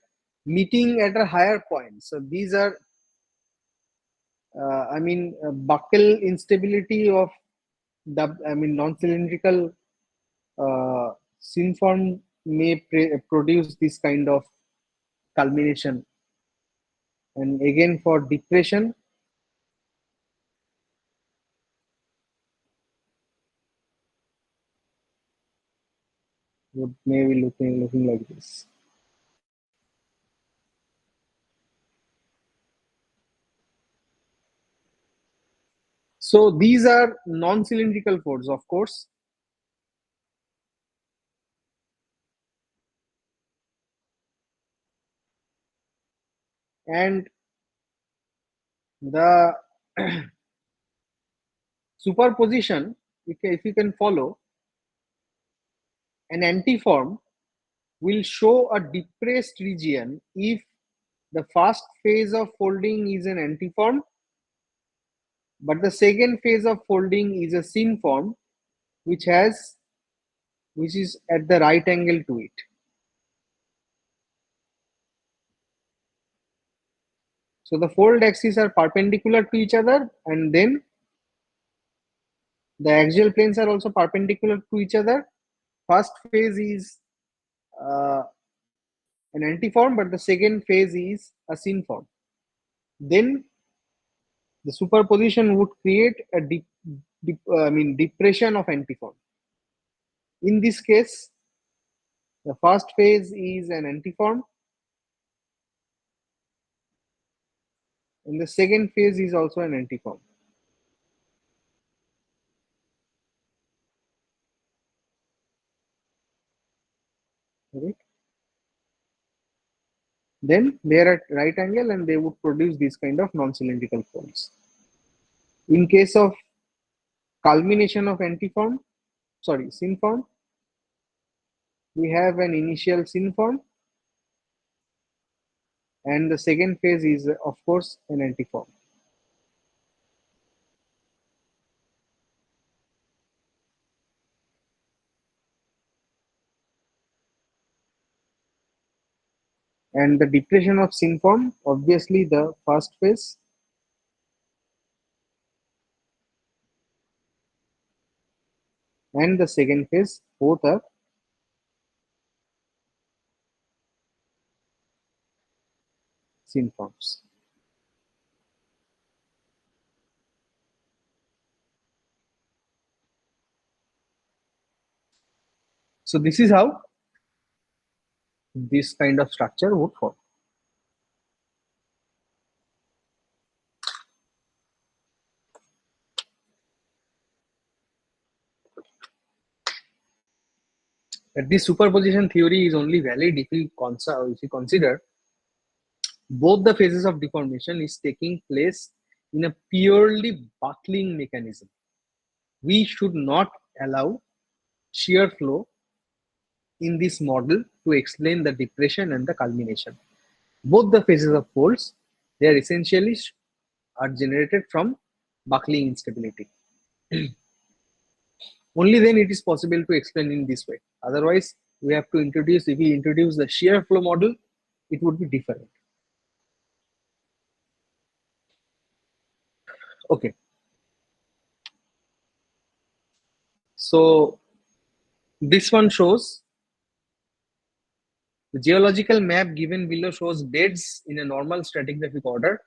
meeting at a higher point. So these are, buckle instability of the, I mean, non-cylindrical synform may produce this kind of culmination. And again, for depression, would maybe looking like this. So these are non-cylindrical folds, of course, and the superposition, if you can follow, an antiform will show a depressed region if the first phase of folding is an antiform, but the second phase of folding is a synform, which has which is at the right angle to it. So the fold axes are perpendicular to each other, and then the axial planes are also perpendicular to each other. First phase is uh, an antiform, but the second phase is a synform. Then the superposition would create a depression of antiform. In this case, the first phase is an antiform, and the second phase is also an antiform. Right? Then they are at right angle and they would produce these kind of non-cylindrical folds. In case of culmination of antiform, sorry, synform, we have an initial synform, and the second phase is of course an antiform. And the depression of synform, obviously the first phase, and the second phase, both are synforms. So this is how this kind of structure would form. But this superposition theory is only valid if you consider both the phases of deformation is taking place in a purely buckling mechanism. We should not allow shear flow in this model to explain the depression and the culmination. Both the phases of folds, they are essentially are generated from buckling instability. Only then it is possible to explain in this way. Otherwise, we have to introduce, if we introduce the shear flow model, it would be different. Okay. So this one shows the geological map given below shows beds in a normal stratigraphic order.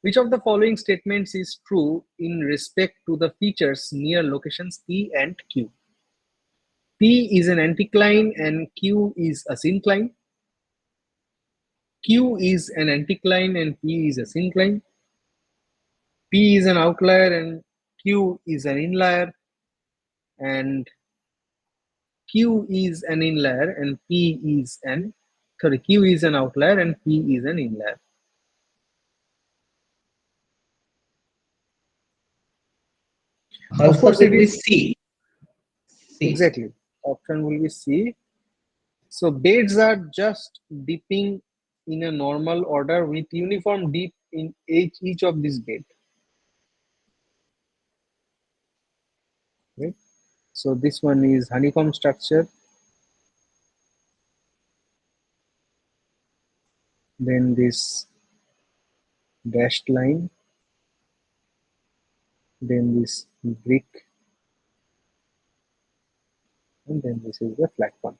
Which of the following statements is true in respect to the features near locations P and Q? P is an anticline and Q is a syncline. Q is an anticline and P is a syncline. P is an outlier and Q is an inlier. And Q is an inlier and Q is an outlier and P is an inlier. Of Answer course, will it be is C. C. exactly. Option will be C. So beds are just dipping in a normal order with uniform dip in each of these bed. Right? So this one is honeycomb structure. Then this dashed line. Then this brick. And then this is the flat one.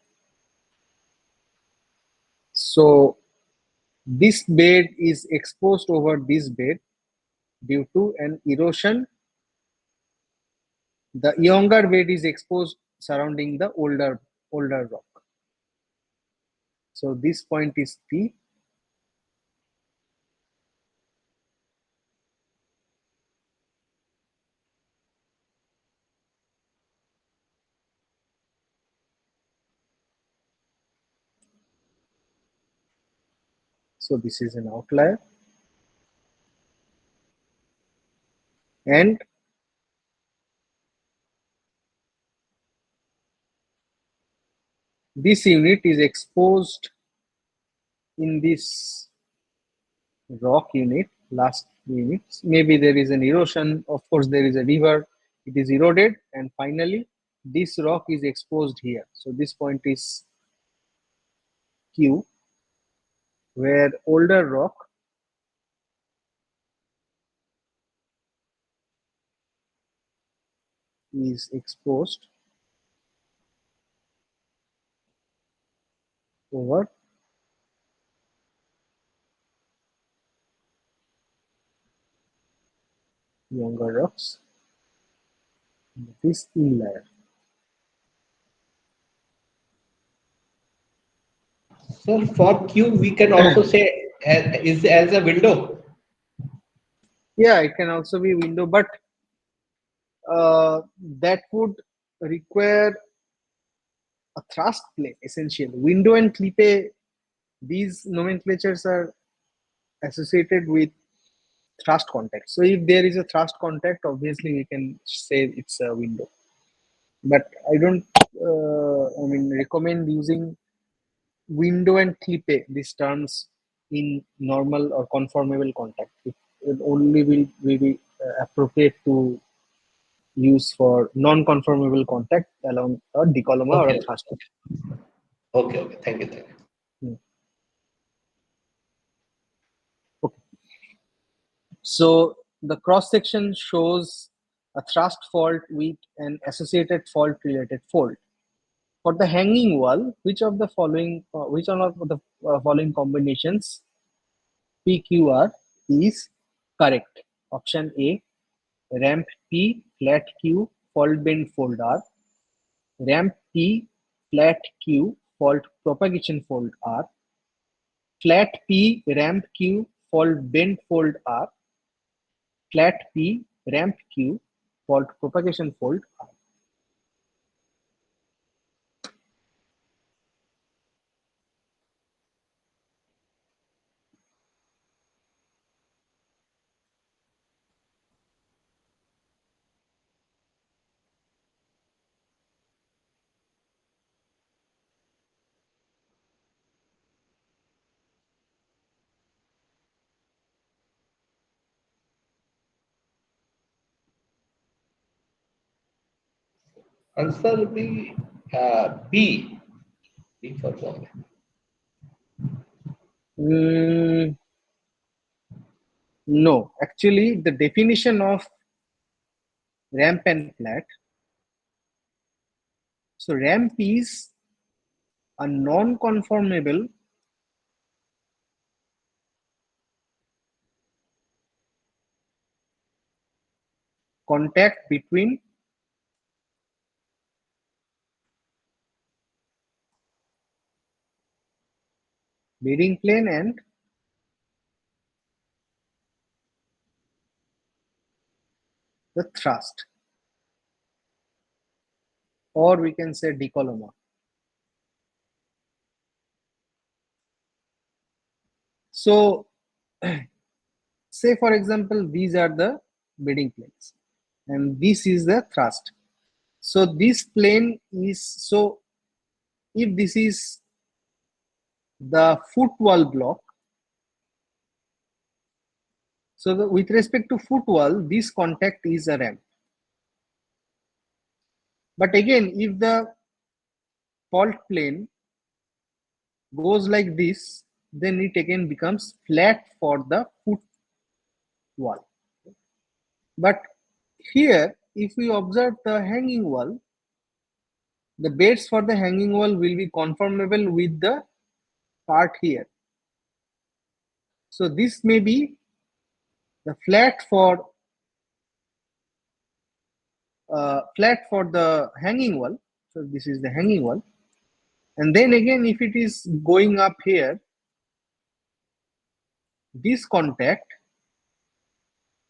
So this bed is exposed over this bed due to an erosion. The younger bed is exposed surrounding the older rock. So this point is P. So this is an outlier. And this unit is exposed in this rock unit, last unit. Maybe there is an erosion. Of course, there is a river. It is eroded. And finally, this rock is exposed here. So this point is Q, where older rock is exposed over younger rocks. This inlier. So for Q, we can also say is as a window. Yeah, it can also be window, but that would require a thrust plane essentially. Window and clippe, these nomenclatures are associated with thrust contact. So if there is a thrust contact, obviously we can say it's a window. But I don't, recommend using window and clipe, these terms, in normal or conformable contact. It only will be appropriate to use for non-conformable contact along a decoloma or a Okay. thruster. Okay. Okay. Thank you. Thank you. Hmm. Okay. So the cross section shows a thrust fault with an associated fault related fault. For the hanging wall, which one of the following combinations PQR is correct? Option A, ramp P, flat Q, fault bend fold R. Ramp P, flat Q, fault propagation fold R. Flat P, ramp Q, fault bend fold R. Flat P, ramp Q, fault propagation fold R. Answer will be B. B for Bombay. Mm, no, actually, the definition of ramp and flat. So ramp is a non-conformable contact between bearing plane and the thrust, or we can say decoloma. So, say for example, these are the bearing planes, and this is the thrust. So this plane is, so if this is the footwall block, so with respect to footwall, this contact is a ramp. But again, if the fault plane goes like this, then it again becomes flat for the foot wall. But here, if we observe the hanging wall, the beds for the hanging wall will be conformable with the part here. So this may be the flat for the hanging wall. So this is the hanging wall, and then again, if it is going up here, this contact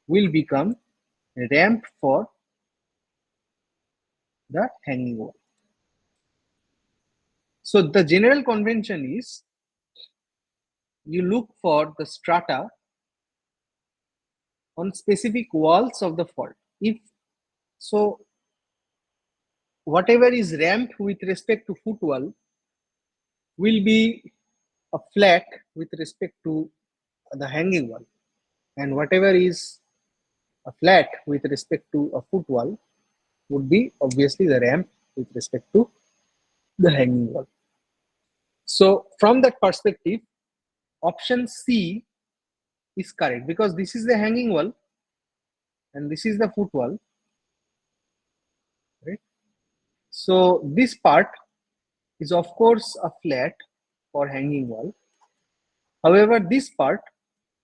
will become a ramp for the hanging wall. So the general convention is you look for the strata on specific walls of the fault. If so, whatever is ramp with respect to footwall will be a flat with respect to the hanging wall, and whatever is a flat with respect to a footwall would be obviously the ramp with respect to the hanging wall. So from that perspective, option C is correct, because this is the hanging wall and this is the footwall, right? So this part is of course a flat for hanging wall. However, this part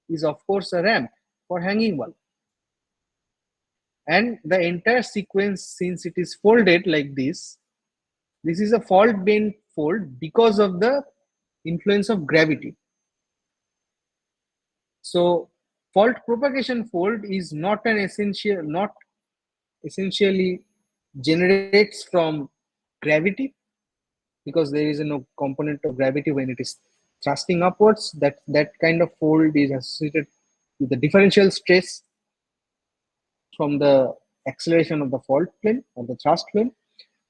is of course a ramp for hanging wall. And the entire sequence, since it is folded like this is a fault bend fold because of the influence of gravity. So fault propagation fold is not essentially generates from gravity, because there is no component of gravity when it is thrusting upwards, that kind of fold is associated with the differential stress from the acceleration of the fault plane or the thrust plane.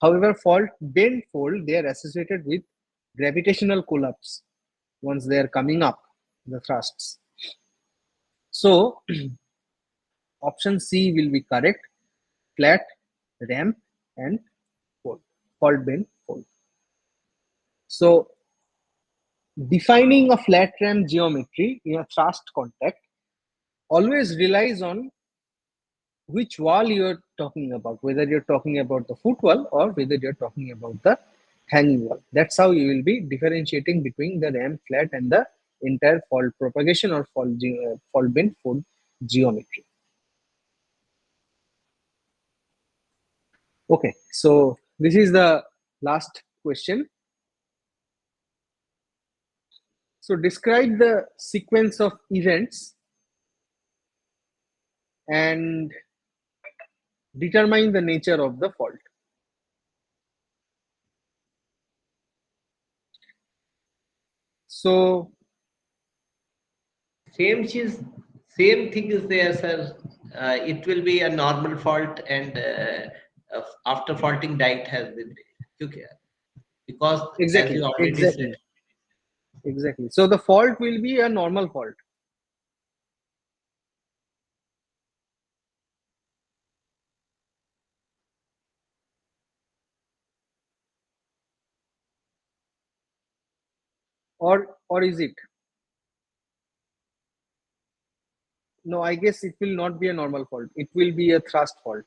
However, fault bend fold, they are associated with gravitational collapse once they are coming up the thrusts. So option C will be correct: flat, ramp, and fold, fault bend fold. So defining a flat ramp geometry in a thrust contact always relies on which wall you're talking about, whether you're talking about the foot wall or whether you're talking about the hanging wall. That's how you will be differentiating between the ramp, flat, and the entire fault propagation or fault bend fold geometry. Okay, so this is the last question. So describe the sequence of events and determine the nature of the fault. So Same thing is there, sir. It will be a normal fault, and after faulting, diet has been made. Okay. Because as you exactly, already said, exactly, exactly. So the fault will be a normal fault, or is it? No, I guess it will not be a normal fault. It will be a thrust fault.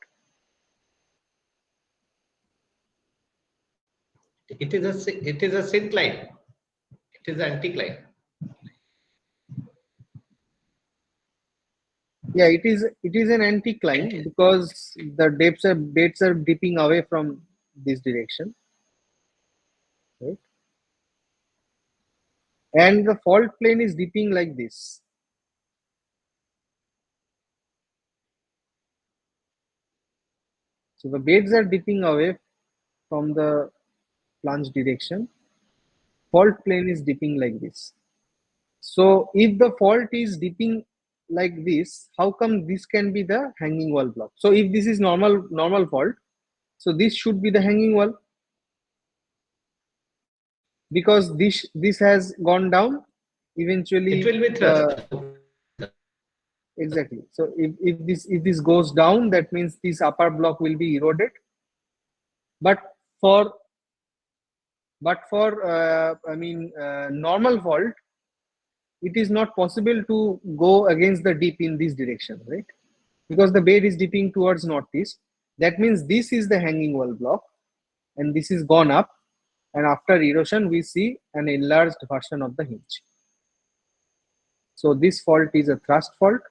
it is a syncline. It is anticline. Yeah, it is an anticline Anti because the dates are dipping away from this direction, right? And the fault plane is dipping like this. So the beds are dipping away from the plunge direction. Fault plane is dipping like this. So if the fault is dipping like this, how come this can be the hanging wall block? So if this is normal fault, so this should be the hanging wall because this has gone down. It Eventually, will be thrust. the exactly. So if this goes down, that means this upper block will be eroded. But for normal fault, it is not possible to go against the dip in this direction, right? Because the bed is dipping towards northeast. That means this is the hanging wall block, and this is gone up. And after erosion, we see an enlarged version of the hinge. So this fault is a thrust fault,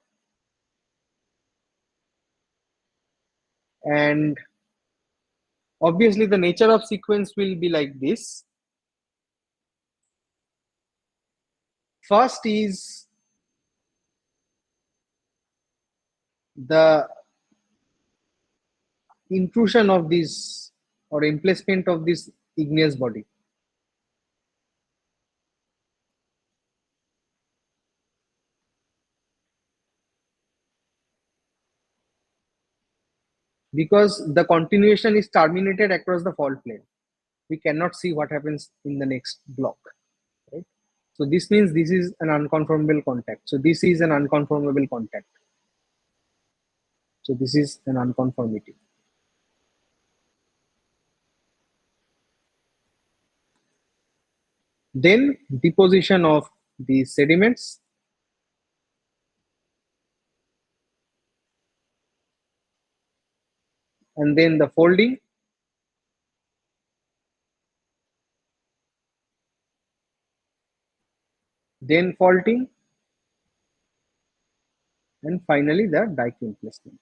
and obviously the nature of sequence will be like this. First is the intrusion of this or emplacement of this igneous body. Because the continuation is terminated across the fault plane, we cannot see what happens in the next block, right? So this means this is an unconformable contact. So this is an unconformable contact. So this is an unconformity. Then deposition of the sediments, and then the folding, then faulting, and finally the dike emplacement.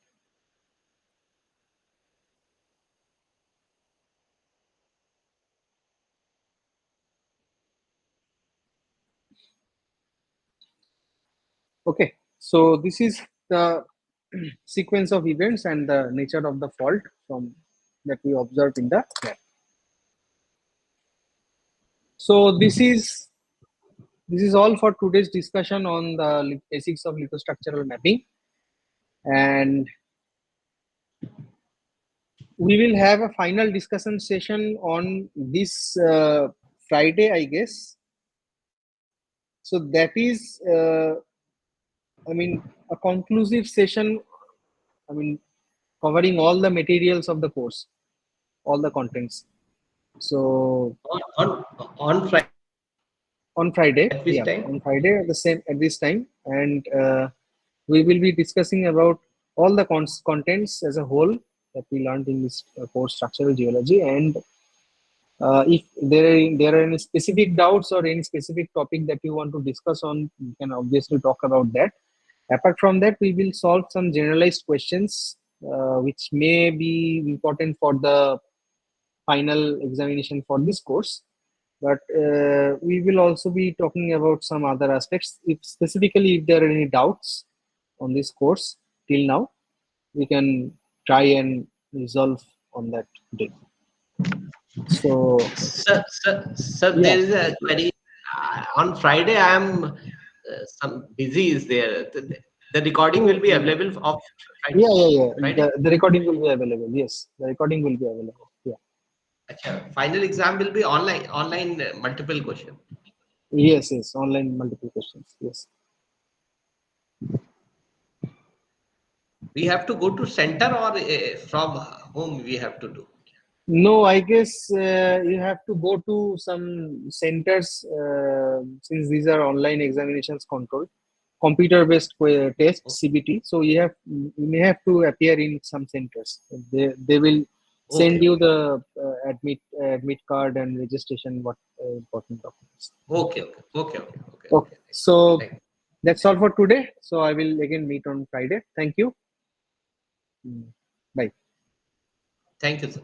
Okay, so this is the sequence of events and the nature of the fault from that we observed in the map. So this is this is all for today's discussion on the basics of lithostructural mapping. And we will have a final discussion session on this Friday, I guess. So that is, a conclusive session. I mean, covering all the materials of the course, all the contents. So On Friday on Friday, at which time? on Friday at the same at this time, and we will be discussing about all the contents as a whole that we learned in this course, structural geology. And if there are any specific doubts or any specific topic that you want to discuss on, you can obviously talk about that. Apart from that, we will solve some generalized questions which may be important for the final examination for this course. But we will also be talking about some other aspects. If specifically if there are any doubts on this course till now, we can try and resolve on that day. So Sir, yeah, there is a query. On Friday, I am some busy. Is there? The recording will be available of Friday. yeah. Friday. The recording will be available. Yes, the recording will be available. Yeah. Achha, final exam will be online. Online multiple question. Yes. Online multiple questions. Yes. We have to go to center or from home we have to do. No, I guess you have to go to some centers since these are online examinations controlled, computer-based tests (CBT). So you may have to appear in some centers. They will send Okay. you the admit card and registration. What important documents. Okay. So Thank you. that's all for today. So I will again meet on Friday. Thank you. Bye. Thank you, sir.